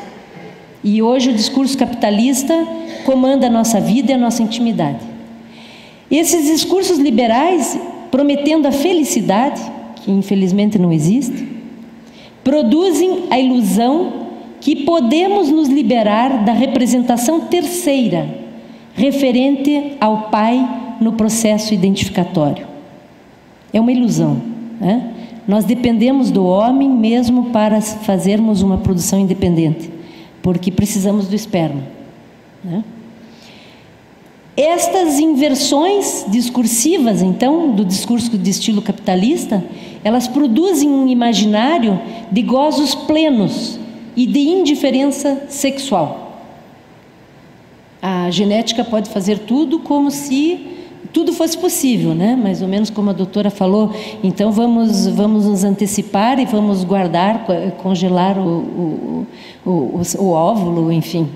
E hoje o discurso capitalista comanda a nossa vida e a nossa intimidade. Esses discursos liberais, prometendo a felicidade, que infelizmente não existe, produzem a ilusão que podemos nos liberar da representação terceira, referente ao pai no processo identificatório. É uma ilusão, né? Nós dependemos do homem mesmo para fazermos uma produção independente, porque precisamos do esperma, né? Estas inversões discursivas, então, do discurso de estilo capitalista, elas produzem um imaginário de gozos plenos e de indiferença sexual. A genética pode fazer tudo como se tudo fosse possível, né? Mais ou menos como a doutora falou. Então vamos nos antecipar e vamos guardar, congelar o óvulo, enfim.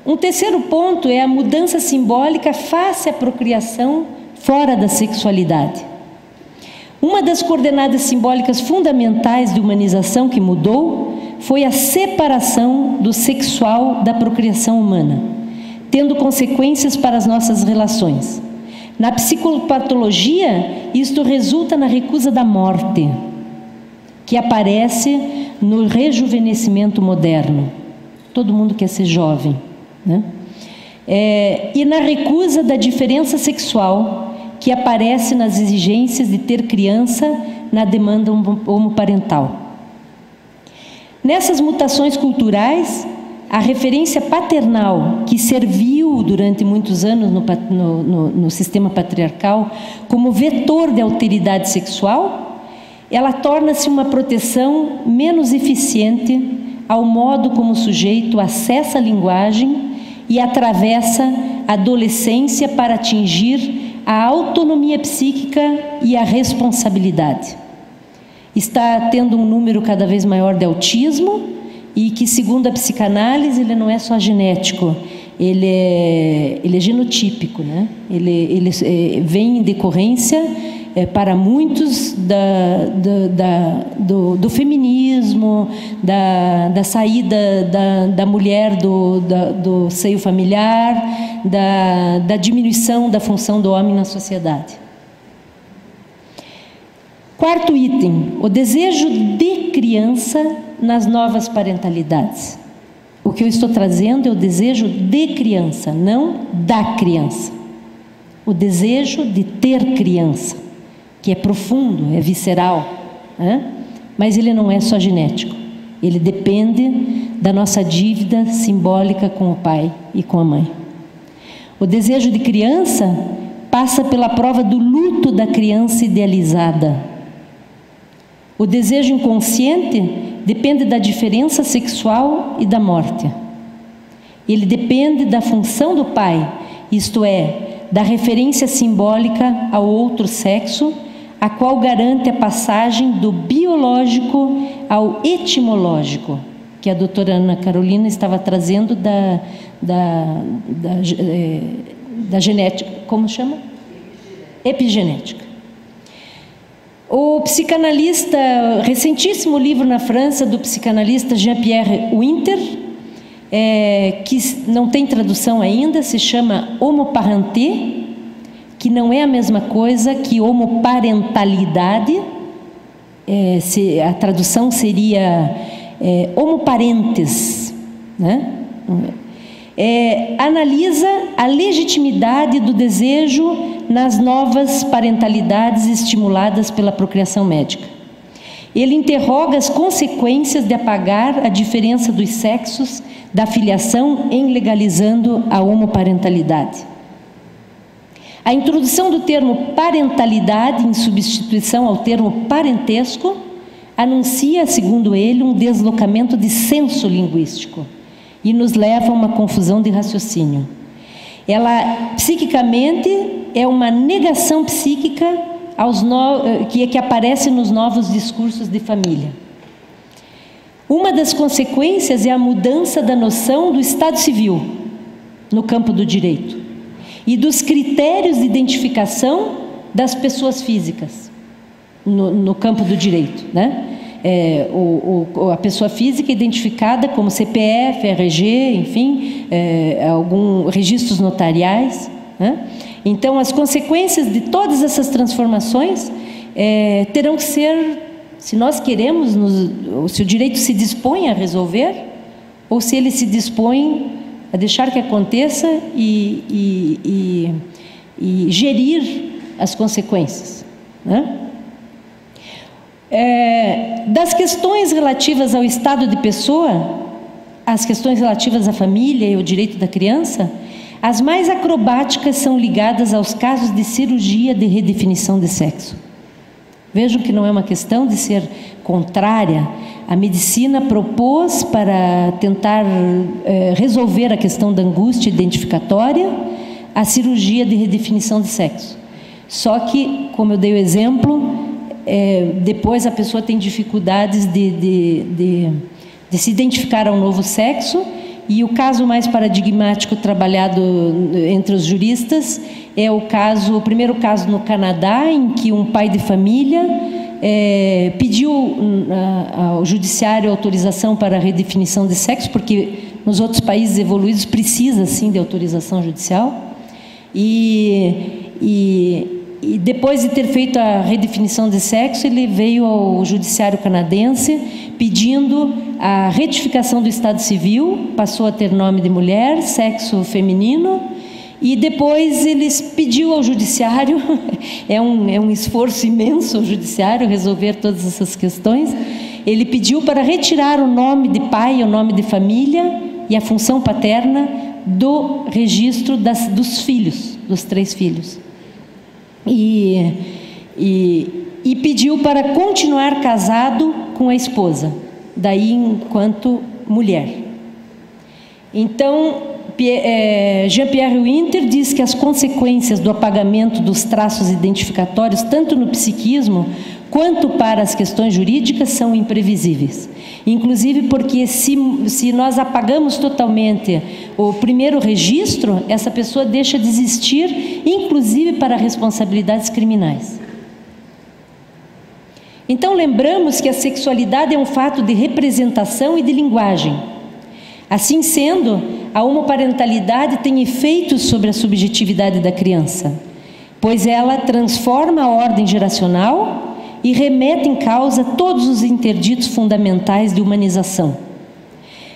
Um terceiro ponto é a mudança simbólica face à procriação fora da sexualidade. Uma das coordenadas simbólicas fundamentais de humanização que mudou foi a separação do sexual da procriação humana, tendo consequências para as nossas relações. Na psicopatologia, isto resulta na recusa da morte, que aparece no rejuvenescimento moderno. Todo mundo quer ser jovem, né? E na recusa da diferença sexual, que aparece nas exigências de ter criança na demanda homoparental. Nessas mutações culturais, a referência paternal, que serviu durante muitos anos no sistema patriarcal como vetor de alteridade sexual, ela torna-se uma proteção menos eficiente ao modo como o sujeito acessa a linguagem e atravessa a adolescência para atingir a autonomia psíquica e a responsabilidade. Está tendo um número cada vez maior de autismo e que, segundo a psicanálise, ele não é só genético, ele é genotípico, né? Ele vem em decorrência, para muitos, do feminismo, da saída da mulher do seio familiar, da diminuição da função do homem na sociedade. Quarto item, o desejo de criança nas novas parentalidades. O que eu estou trazendo é o desejo de criança, não da criança. O desejo de ter criança, que é profundo, é visceral, né? Mas ele não é só genético. Ele depende da nossa dívida simbólica com o pai e com a mãe. O desejo de criança passa pela prova do luto da criança idealizada. O desejo inconsciente depende da diferença sexual e da morte. Ele depende da função do pai, isto é, da referência simbólica ao outro sexo, a qual garante a passagem do biológico ao etimológico, que a doutora Ana Carolina estava trazendo da genética, como chama? Epigenética. O psicanalista, recentíssimo livro na França do psicanalista Jean-Pierre Winter, que não tem tradução ainda, se chama Homoparenté, que não é a mesma coisa que homoparentalidade, a tradução seria homoparentes, né? Analisa a legitimidade do desejo nas novas parentalidades estimuladas pela procriação médica. Ele interroga as consequências de apagar a diferença dos sexos da filiação em legalizando a homoparentalidade. A introdução do termo parentalidade em substituição ao termo parentesco anuncia, segundo ele, um deslocamento de senso linguístico e nos leva a uma confusão de raciocínio. Ela, psiquicamente, é uma negação psíquica que aparece nos novos discursos de família. Uma das consequências é a mudança da noção do Estado Civil no campo do direito e dos critérios de identificação das pessoas físicas. no campo do direito, né? A pessoa física identificada como CPF, RG, enfim, registros notariais, né? Então, as consequências de todas essas transformações terão que ser, se nós queremos, se o direito se dispõe a resolver, ou se ele se dispõe a deixar que aconteça e gerir as consequências, né? Das questões relativas ao estado de pessoa, as questões relativas à família e ao direito da criança, as mais acrobáticas são ligadas aos casos de cirurgia de redefinição de sexo. Vejam que não é uma questão de ser contrária. A medicina propôs para tentar resolver a questão da angústia identificatória a cirurgia de redefinição de sexo. Só que, como eu dei o exemplo, depois a pessoa tem dificuldades de se identificar a um novo sexo, e o caso mais paradigmático trabalhado entre os juristas é o primeiro caso no Canadá, em que um pai de família pediu ao judiciário autorização para a redefinição de sexo, porque nos outros países evoluídos precisa sim de autorização judicial, e depois de ter feito a redefinição de sexo, ele veio ao judiciário canadense pedindo a retificação do estado civil, passou a ter nome de mulher, sexo feminino, e depois ele pediu ao judiciário, é um esforço imenso ao judiciário resolver todas essas questões, ele pediu para retirar o nome de pai, o nome de família e a função paterna do registro dos filhos, dos 3 filhos. E pediu para continuar casado com a esposa, daí enquanto mulher. Então, Jean-Pierre Winter diz que as consequências do apagamento dos traços identificatórios, tanto no psiquismo quanto para as questões jurídicas, são imprevisíveis. Inclusive porque se nós apagamos totalmente o primeiro registro, essa pessoa deixa de existir, inclusive para responsabilidades criminais. Então, lembramos que a sexualidade é um fato de representação e de linguagem. Assim sendo, a homoparentalidade tem efeitos sobre a subjetividade da criança, pois ela transforma a ordem geracional e remete em causa todos os interditos fundamentais de humanização.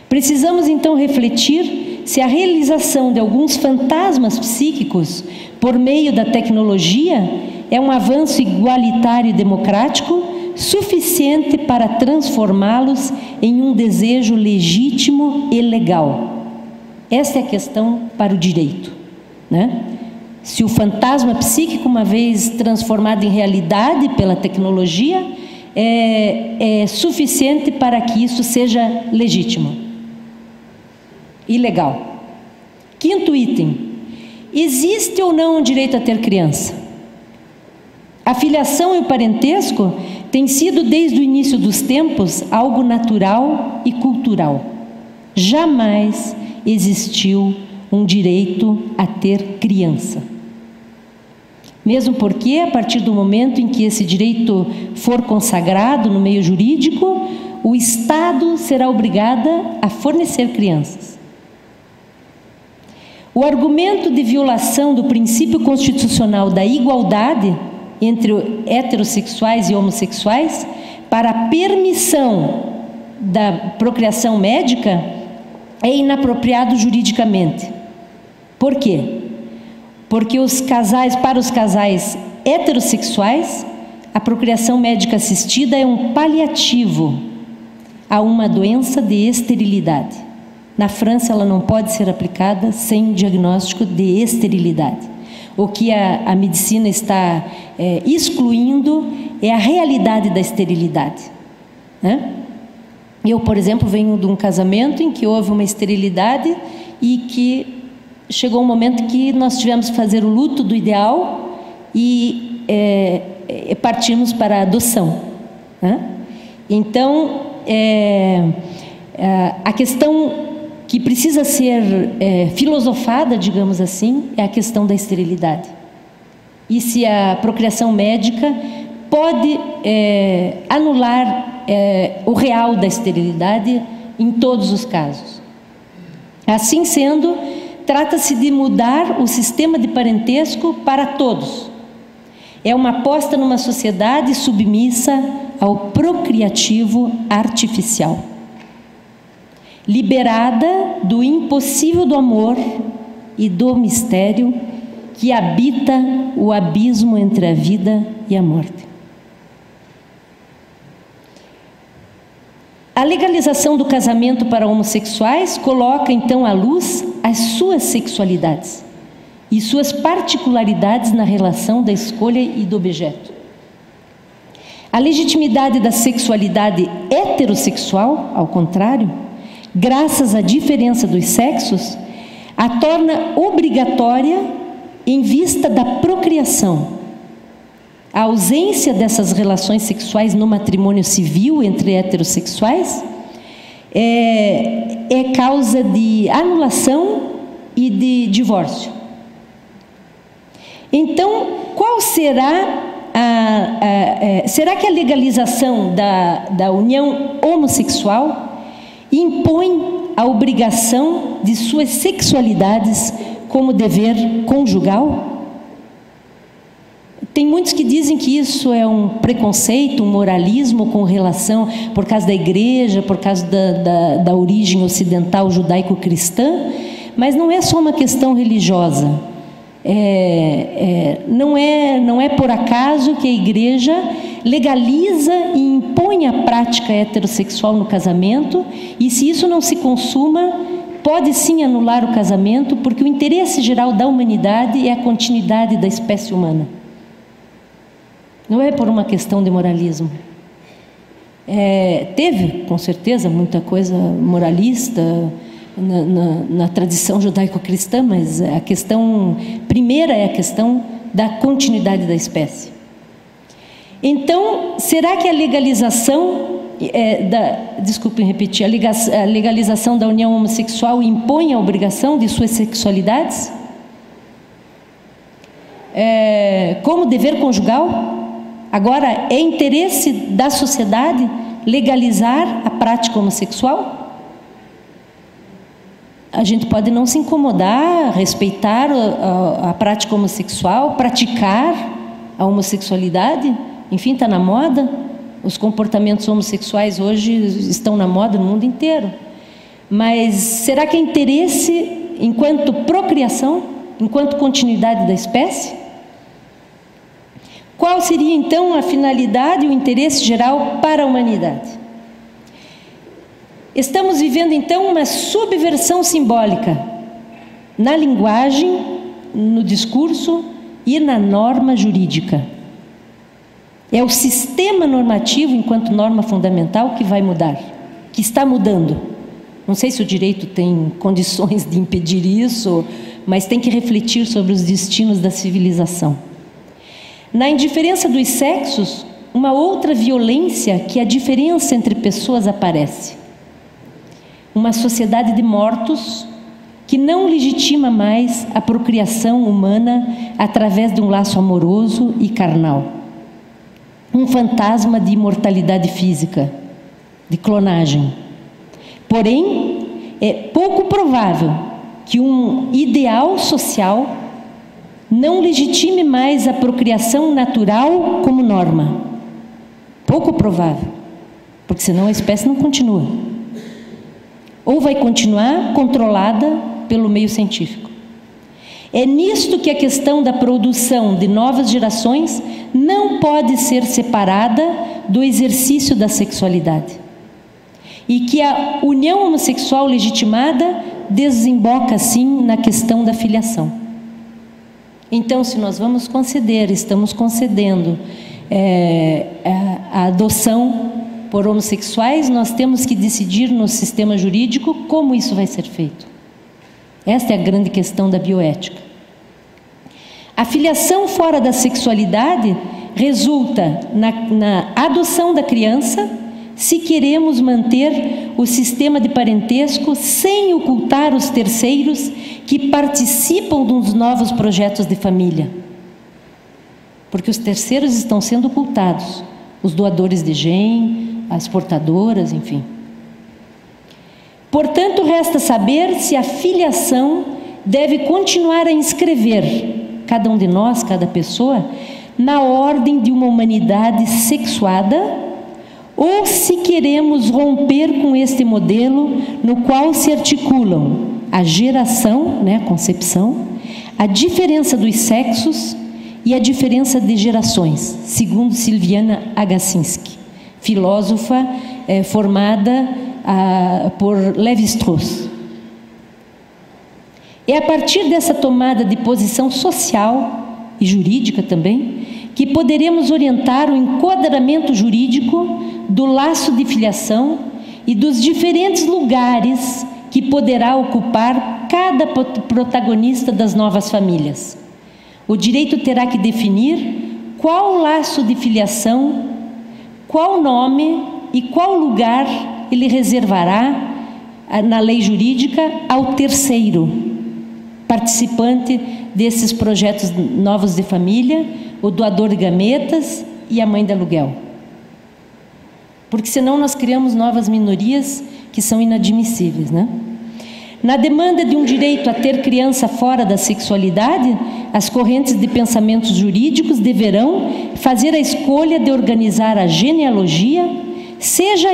Precisamos então refletir se a realização de alguns fantasmas psíquicos por meio da tecnologia é um avanço igualitário e democrático suficiente para transformá-los em um desejo legítimo e legal. Essa é a questão para o direito, né? Se o fantasma psíquico, uma vez transformado em realidade pela tecnologia, é suficiente para que isso seja legítimo e legal. 5º item: existe ou não o direito a ter criança? A filiação e o parentesco têm sido, desde o início dos tempos, algo natural e cultural. Jamais existiu um direito a ter criança. Mesmo porque, a partir do momento em que esse direito for consagrado no meio jurídico, o Estado será obrigado a fornecer crianças. O argumento de violação do princípio constitucional da igualdade entre heterossexuais e homossexuais para a permissão da procriação médica é inapropriado juridicamente. Por quê? Porque para os casais heterossexuais, a procriação médica assistida é um paliativo a uma doença de esterilidade. Na França, ela não pode ser aplicada sem diagnóstico de esterilidade. O que a medicina está excluindo é a realidade da esterilidade, né? Eu, por exemplo, venho de um casamento em que houve uma esterilidade e que chegou um momento que nós tivemos que fazer o luto do ideal e partimos para a adoção, né? Então, a questão que precisa ser filosofada, digamos assim, é a questão da esterilidade. E se a procriação médica pode anular o real da esterilidade em todos os casos. Assim sendo, trata-se de mudar o sistema de parentesco para todos. É uma aposta numa sociedade submissa ao procriativo artificial, liberada do impossível do amor e do mistério que habita o abismo entre a vida e a morte. A legalização do casamento para homossexuais coloca então à luz as suas sexualidades e suas particularidades na relação da escolha e do objeto. A legitimidade da sexualidade heterossexual, ao contrário, graças à diferença dos sexos, a torna obrigatória em vista da procriação. A ausência dessas relações sexuais no matrimônio civil entre heterossexuais é causa de anulação e de divórcio. Então, qual será será que a legalização da união homossexual impõe a obrigação de suas sexualidades como dever conjugal? Tem muitos que dizem que isso é um preconceito, um moralismo com relação, por causa da igreja, por causa da origem ocidental judaico-cristã, mas não é só uma questão religiosa. Não é por acaso que a igreja legaliza e impõe a prática heterossexual no casamento, e se isso não se consuma, pode sim anular o casamento, porque o interesse geral da humanidade é a continuidade da espécie humana. Não é por uma questão de moralismo. Teve, com certeza, muita coisa moralista na tradição judaico-cristã, mas a questão primeira é a questão da continuidade da espécie. Então, será que a legalização, desculpem repetir, a legalização da união homossexual impõe a obrigação de suas sexualidades? Como dever conjugal? Agora, é interesse da sociedade legalizar a prática homossexual? A gente pode não se incomodar, respeitar a prática homossexual, praticar a homossexualidade, enfim, está na moda. Os comportamentos homossexuais hoje estão na moda no mundo inteiro. Mas será que é interesse enquanto procriação, enquanto continuidade da espécie? Qual seria, então, a finalidade e o interesse geral para a humanidade? Estamos vivendo, então, uma subversão simbólica na linguagem, no discurso e na norma jurídica. É o sistema normativo, enquanto norma fundamental, que vai mudar, que está mudando. Não sei se o direito tem condições de impedir isso, mas tem que refletir sobre os destinos da civilização. Na indiferença dos sexos, uma outra violência que a diferença entre pessoas aparece. Uma sociedade de mortos que não legitima mais a procriação humana através de um laço amoroso e carnal. Um fantasma de imortalidade física, de clonagem. Porém, é pouco provável que um ideal social não legitime mais a procriação natural como norma. Pouco provável, porque senão a espécie não continua. Ou vai continuar controlada pelo meio científico. É nisto que a questão da produção de novas gerações não pode ser separada do exercício da sexualidade. E que a união homossexual legitimada desemboca, assim, na questão da filiação. Então, se nós vamos conceder, estamos concedendo a adoção por homossexuais, nós temos que decidir no sistema jurídico como isso vai ser feito. Esta é a grande questão da bioética. A filiação fora da sexualidade resulta na adoção da criança, se queremos manter o sistema de parentesco sem ocultar os terceiros que participam dos novos projetos de família. porque os terceiros estão sendo ocultados, os doadores de gen, as portadoras, enfim. Portanto, resta saber se a filiação deve continuar a inscrever cada um de nós, cada pessoa, na ordem de uma humanidade sexuada, ou se queremos romper com este modelo no qual se articulam a geração, né, a concepção, a diferença dos sexos e a diferença de gerações, segundo Sylviane Agacinski, filósofa formada por Lévi-Strauss. É a partir dessa tomada de posição social e jurídica também que poderemos orientar o enquadramento jurídico do laço de filiação e dos diferentes lugares que poderá ocupar cada protagonista das novas famílias. O direito terá que definir qual laço de filiação, qual nome e qual lugar ele reservará na lei jurídica ao terceiro participante desses projetos novos de família, o doador de gametas e a mãe de aluguel. Porque senão nós criamos novas minorias que são inadmissíveis, né? Na demanda de um direito a ter criança fora da sexualidade, as correntes de pensamentos jurídicos deverão fazer a escolha de organizar a genealogia, seja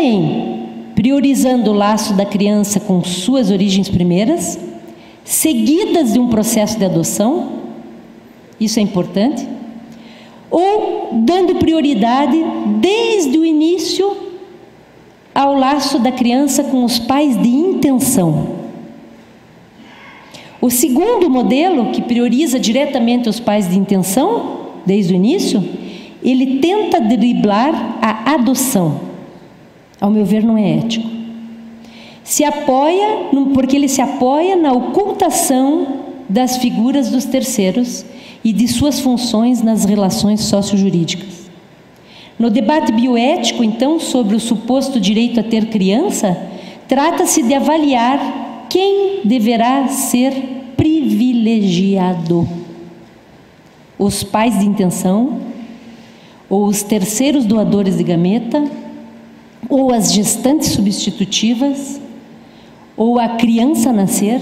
priorizando o laço da criança com suas origens primeiras, seguidas de um processo de adoção, isso é importante, ou dando prioridade desde o início ao laço da criança com os pais de intenção. O segundo modelo, que prioriza diretamente os pais de intenção, desde o início, ele tenta driblar a adoção. Ao meu ver, não é ético. Porque ele se apoia na ocultação das figuras dos terceiros e de suas funções nas relações sociojurídicas. No debate bioético, então, sobre o suposto direito a ter criança, trata-se de avaliar quem deverá ser privilegiado: os pais de intenção, ou os terceiros doadores de gameta, ou as gestantes substitutivas, ou a criança a nascer,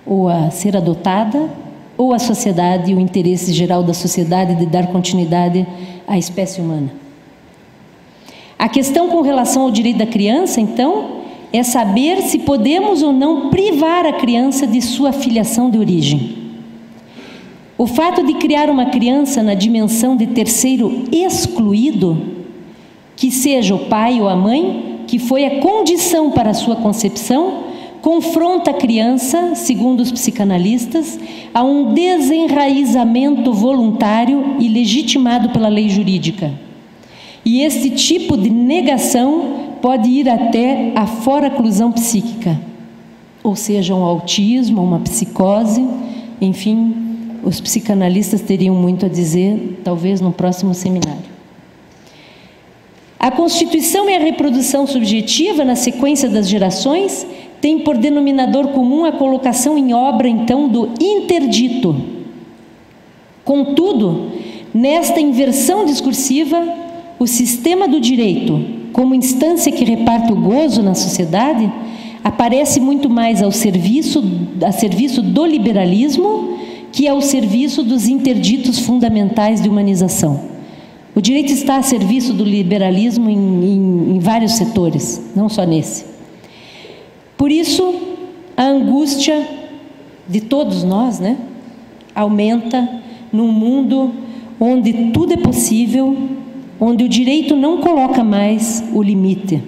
ou a ser adotada, ou a sociedade e o interesse geral da sociedade de dar continuidade à espécie humana. A questão com relação ao direito da criança, então, é saber se podemos ou não privar a criança de sua filiação de origem. O fato de criar uma criança na dimensão de terceiro excluído, que seja o pai ou a mãe, que foi a condição para a sua concepção, confronta a criança, segundo os psicanalistas, a um desenraizamento voluntário e legitimado pela lei jurídica. E esse tipo de negação pode ir até a foraclusão psíquica, ou seja, um autismo, uma psicose, enfim, os psicanalistas teriam muito a dizer, talvez no próximo seminário. A constituição e a reprodução subjetiva, na sequência das gerações, tem por denominador comum a colocação em obra, então, do interdito. Contudo, nesta inversão discursiva, o sistema do direito, como instância que reparte o gozo na sociedade, aparece muito mais a serviço do liberalismo que ao serviço dos interditos fundamentais de humanização. O direito está a serviço do liberalismo em vários setores, não só nesse. Por isso, a angústia de todos nós, né, aumenta num mundo onde tudo é possível, onde o direito não coloca mais o limite.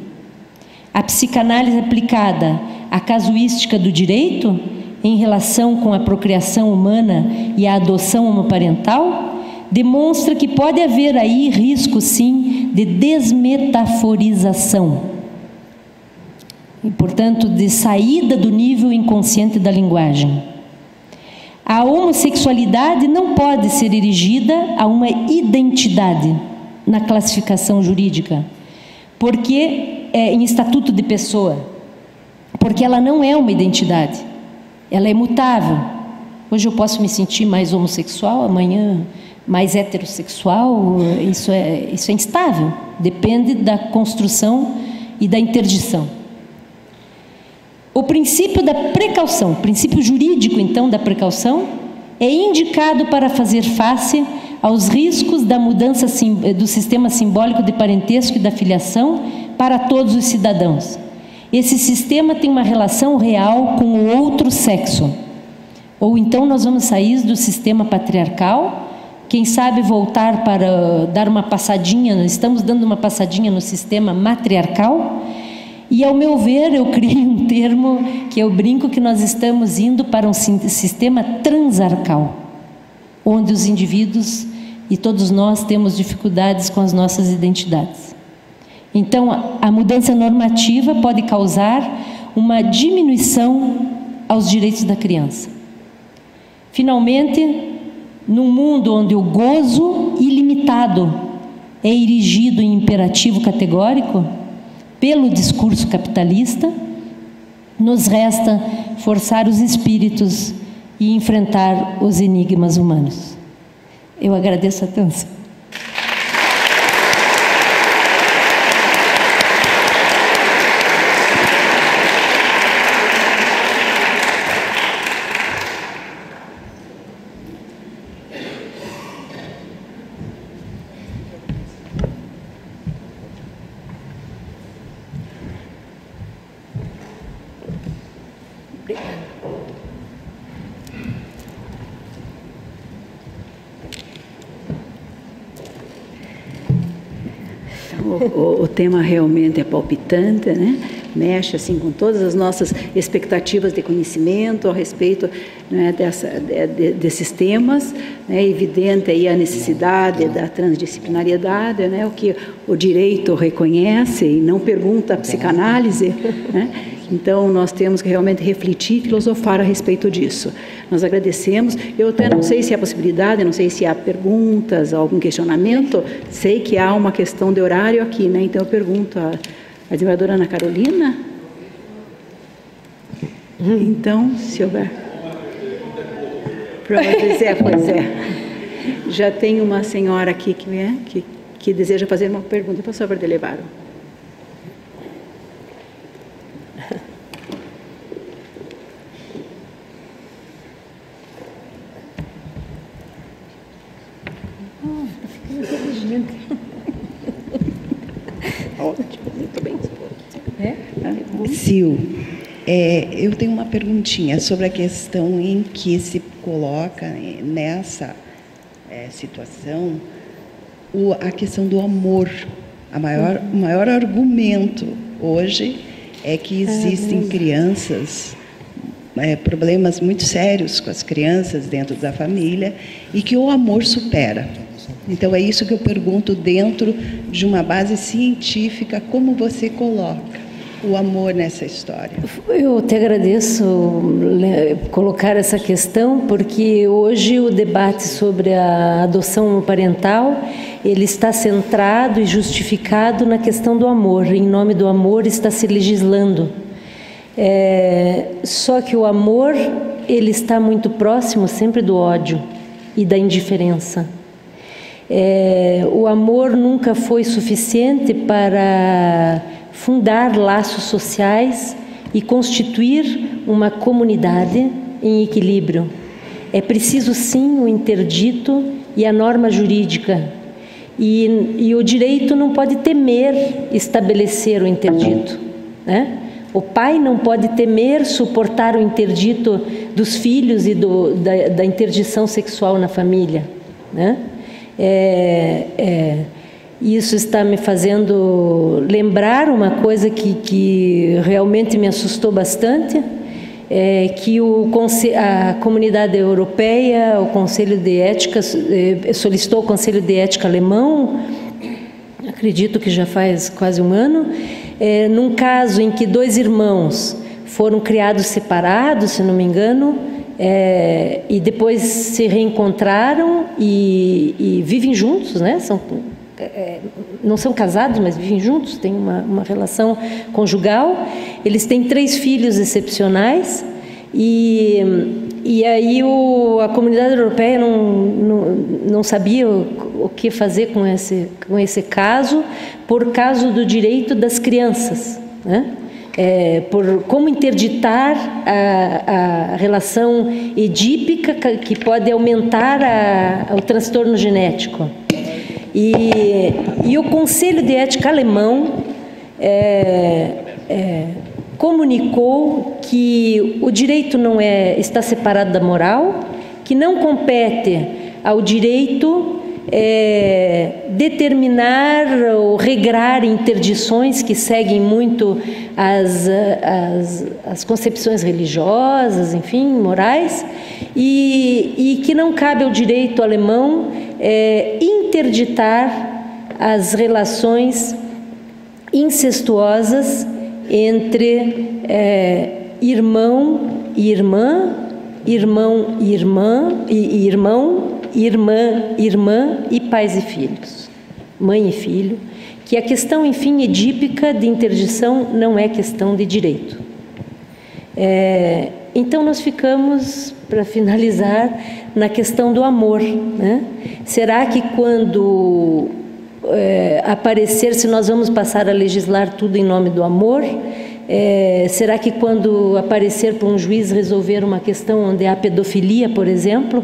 A psicanálise aplicada à casuística do direito, em relação com a procriação humana e a adoção homoparental, demonstra que pode haver aí risco, sim, de desmetaforização e, portanto, de saída do nível inconsciente da linguagem. A homossexualidade não pode ser erigida a uma identidade na classificação jurídica, porque em estatuto de pessoa, porque ela não é uma identidade, ela é mutável. Hoje eu posso me sentir mais homossexual, amanhã mais heterossexual, isso é instável, depende da construção e da interdição. O princípio da precaução, o princípio jurídico, então, da precaução, é indicado para fazer face aos riscos da mudança do sistema simbólico de parentesco e da filiação para todos os cidadãos. Esse sistema tem uma relação real com o outro sexo. Ou então nós vamos sair do sistema patriarcal, quem sabe voltar para dar uma passadinha, estamos dando uma passadinha no sistema matriarcal, e ao meu ver eu criei um termo que eu brinco que nós estamos indo para um sistema transarcal, onde os indivíduos e todos nós temos dificuldades com as nossas identidades. Então, a mudança normativa pode causar uma diminuição aos direitos da criança. Finalmente, num mundo onde o gozo ilimitado é erigido em imperativo categórico pelo discurso capitalista, nos resta forçar os espíritos e enfrentar os enigmas humanos. Eu agradeço a atenção. O tema realmente é palpitante, né? Mexe assim com todas as nossas expectativas de conhecimento a respeito, né, desses temas, né? É evidente aí a necessidade da transdisciplinariedade, né? O que o direito reconhece e não pergunta a psicanálise, né? Então, nós temos que realmente refletir e filosofar a respeito disso. Nós agradecemos. Eu até não sei se há possibilidade, não sei se há perguntas, algum questionamento. Sei que há uma questão de horário aqui, né? Então, eu pergunto à desembargadora Ana Carolina. Então, se houver... Pois é. Já tem uma senhora aqui que deseja fazer uma pergunta. Por favor, Delevaro. Ótimo, muito bem. Sil, eu tenho uma perguntinha sobre a questão em que se coloca nessa situação a questão do amor. O maior argumento hoje é que existem crianças, problemas muito sérios com as crianças dentro da família e que o amor supera. Então, é isso que eu pergunto dentro de uma base científica, como você coloca o amor nessa história? Eu te agradeço colocar essa questão, porque hoje o debate sobre a adoção parental, ele está centrado e justificado na questão do amor. Em nome do amor está se legislando. Só que o amor, ele está muito próximo sempre do ódio e da indiferença. O amor nunca foi suficiente para fundar laços sociais e constituir uma comunidade em equilíbrio. É preciso, sim, o interdito e a norma jurídica. E o direito não pode temer estabelecer o interdito, né? O pai não pode temer suportar o interdito dos filhos e da interdição sexual na família, né? Isso está me fazendo lembrar uma coisa que realmente me assustou bastante, que a comunidade europeia, o Conselho de Ética, solicitou ao Conselho de Ética alemão, acredito que já faz quase um ano, num caso em que 2 irmãos foram criados separados, se não me engano, e depois se reencontraram e vivem juntos, né? Não são casados, mas vivem juntos, têm uma relação conjugal. Eles têm 3 filhos excepcionais e E aí a comunidade europeia não sabia o que fazer com esse caso, por causa do direito das crianças, né? Por como interditar a relação edípica que pode aumentar o transtorno genético. E o Conselho de Ética alemão comunicou que o direito não está separado da moral, que não compete ao direito determinar ou regrar interdições que seguem muito as concepções religiosas, enfim, morais, e que não cabe ao direito alemão interditar as relações incestuosas entre irmão e irmã, irmão e irmã, irmão, irmã e pais e filhos, mãe e filho, que a questão, enfim, edípica de interdição não é questão de direito. Então, nós ficamos, para finalizar, na questão do amor, né? Será que quando aparecer, se nós vamos passar a legislar tudo em nome do amor, será que quando aparecer para um juiz resolver uma questão onde há pedofilia, por exemplo,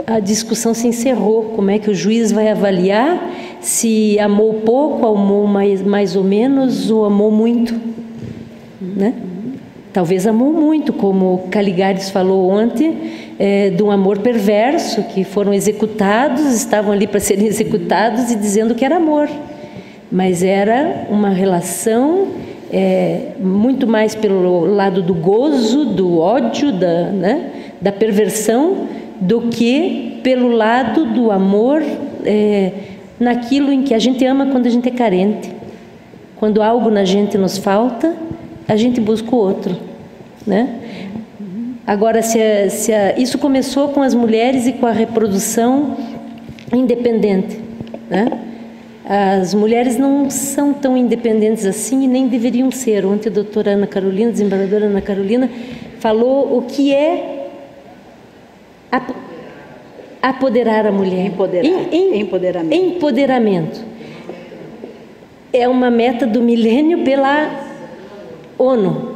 a discussão se encerrou? Como é que o juiz vai avaliar se amou pouco, amou mais ou menos, ou amou muito, né? Talvez amou muito, como Caligares falou ontem, de um amor perverso, que foram executados, estavam ali para serem executados e dizendo que era amor. Mas era uma relação muito mais pelo lado do gozo, do ódio, da perversão, do que pelo lado do amor, naquilo em que a gente ama quando a gente é carente. Quando algo na gente nos falta, a gente busca o outro, né? Agora, isso começou com as mulheres e com a reprodução independente, né? As mulheres não são tão independentes assim e nem deveriam ser. Ontem a doutora Ana Carolina, desembargadora Ana Carolina, falou o que é apoderar a mulher. Empoderamento. É uma meta do milênio pela ONU.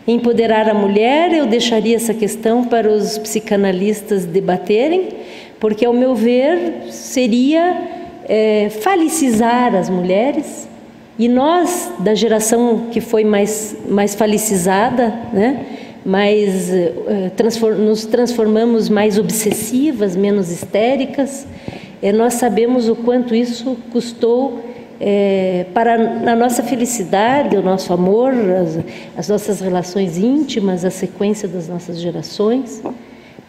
Empoderar a mulher, eu deixaria essa questão para os psicanalistas debaterem, porque, ao meu ver, seria falicizar as mulheres, e nós, da geração que foi mais falicizada, né, nos transformamos mais obsessivas, menos histéricas. Nós sabemos o quanto isso custou para a nossa felicidade, o nosso amor, as nossas relações íntimas, a sequência das nossas gerações.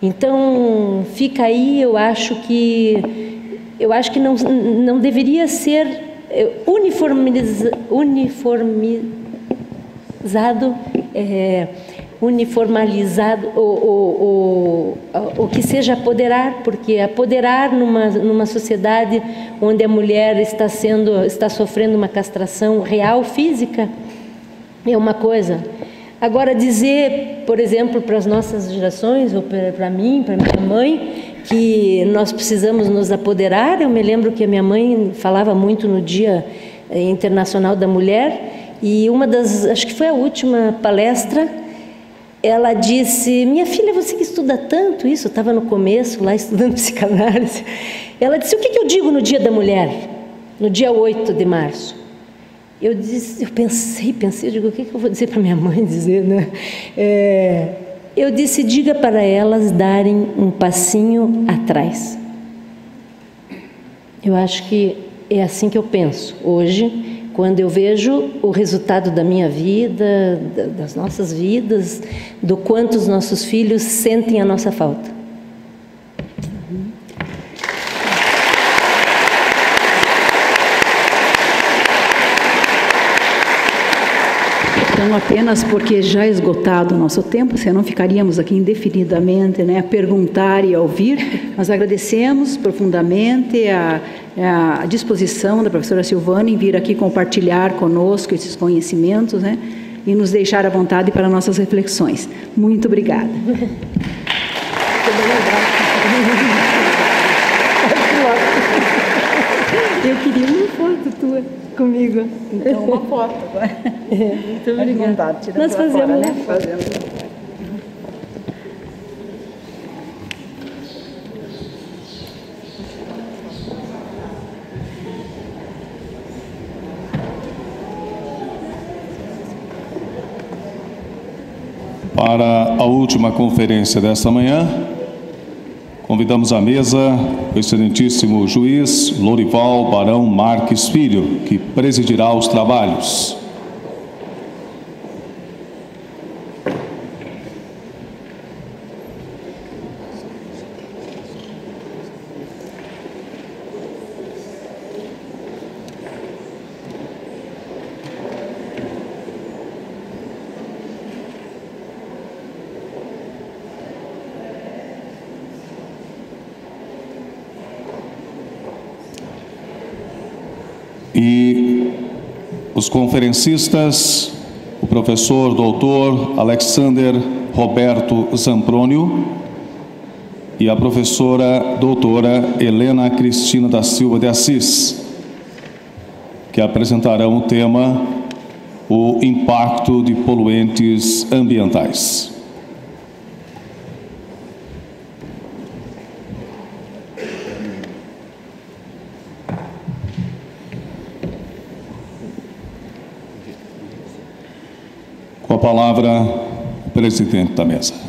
Então, fica aí, eu acho que não deveria ser uniformalizado o que seja apoderar, porque apoderar numa sociedade onde a mulher está sofrendo uma castração real, física, é uma coisa. Agora, dizer, por exemplo, para as nossas gerações, ou para mim, para minha mãe, que nós precisamos nos apoderar. Eu me lembro que a minha mãe falava muito no Dia Internacional da Mulher, e acho que foi a última palestra, ela disse: minha filha, você que estuda tanto isso, eu estava no começo lá estudando psicanálise, ela disse: o que eu digo no Dia da Mulher, no dia 8 de março? Eu pensei, eu digo, o que eu vou dizer para minha mãe dizer, né? Eu disse: diga para elas darem um passinho atrás. Eu acho que é assim que eu penso hoje, quando eu vejo o resultado da minha vida, das nossas vidas, do quanto os nossos filhos sentem a nossa falta. Então, apenas porque já esgotado o nosso tempo, senão ficaríamos aqui indefinidamente, né, a perguntar e a ouvir. Nós agradecemos profundamente a disposição da professora Silvana em vir aqui compartilhar conosco esses conhecimentos, né, e nos deixar à vontade para nossas reflexões. Muito obrigada. Eu queria uma foto tua comigo. Então, uma foto agora. Muito obrigada. Nós fazemos, né? Fazemos. Para a última conferência desta manhã, convidamos à mesa o excelentíssimo juiz Lorival Barão Marques Filho, que presidirá os trabalhos. E os conferencistas, o professor doutor Alexander Roberto Zamprônio e a professora doutora Helena Cristina da Silva de Assis, que apresentarão o tema o impacto de poluentes ambientais. Com a palavra, o presidente da mesa.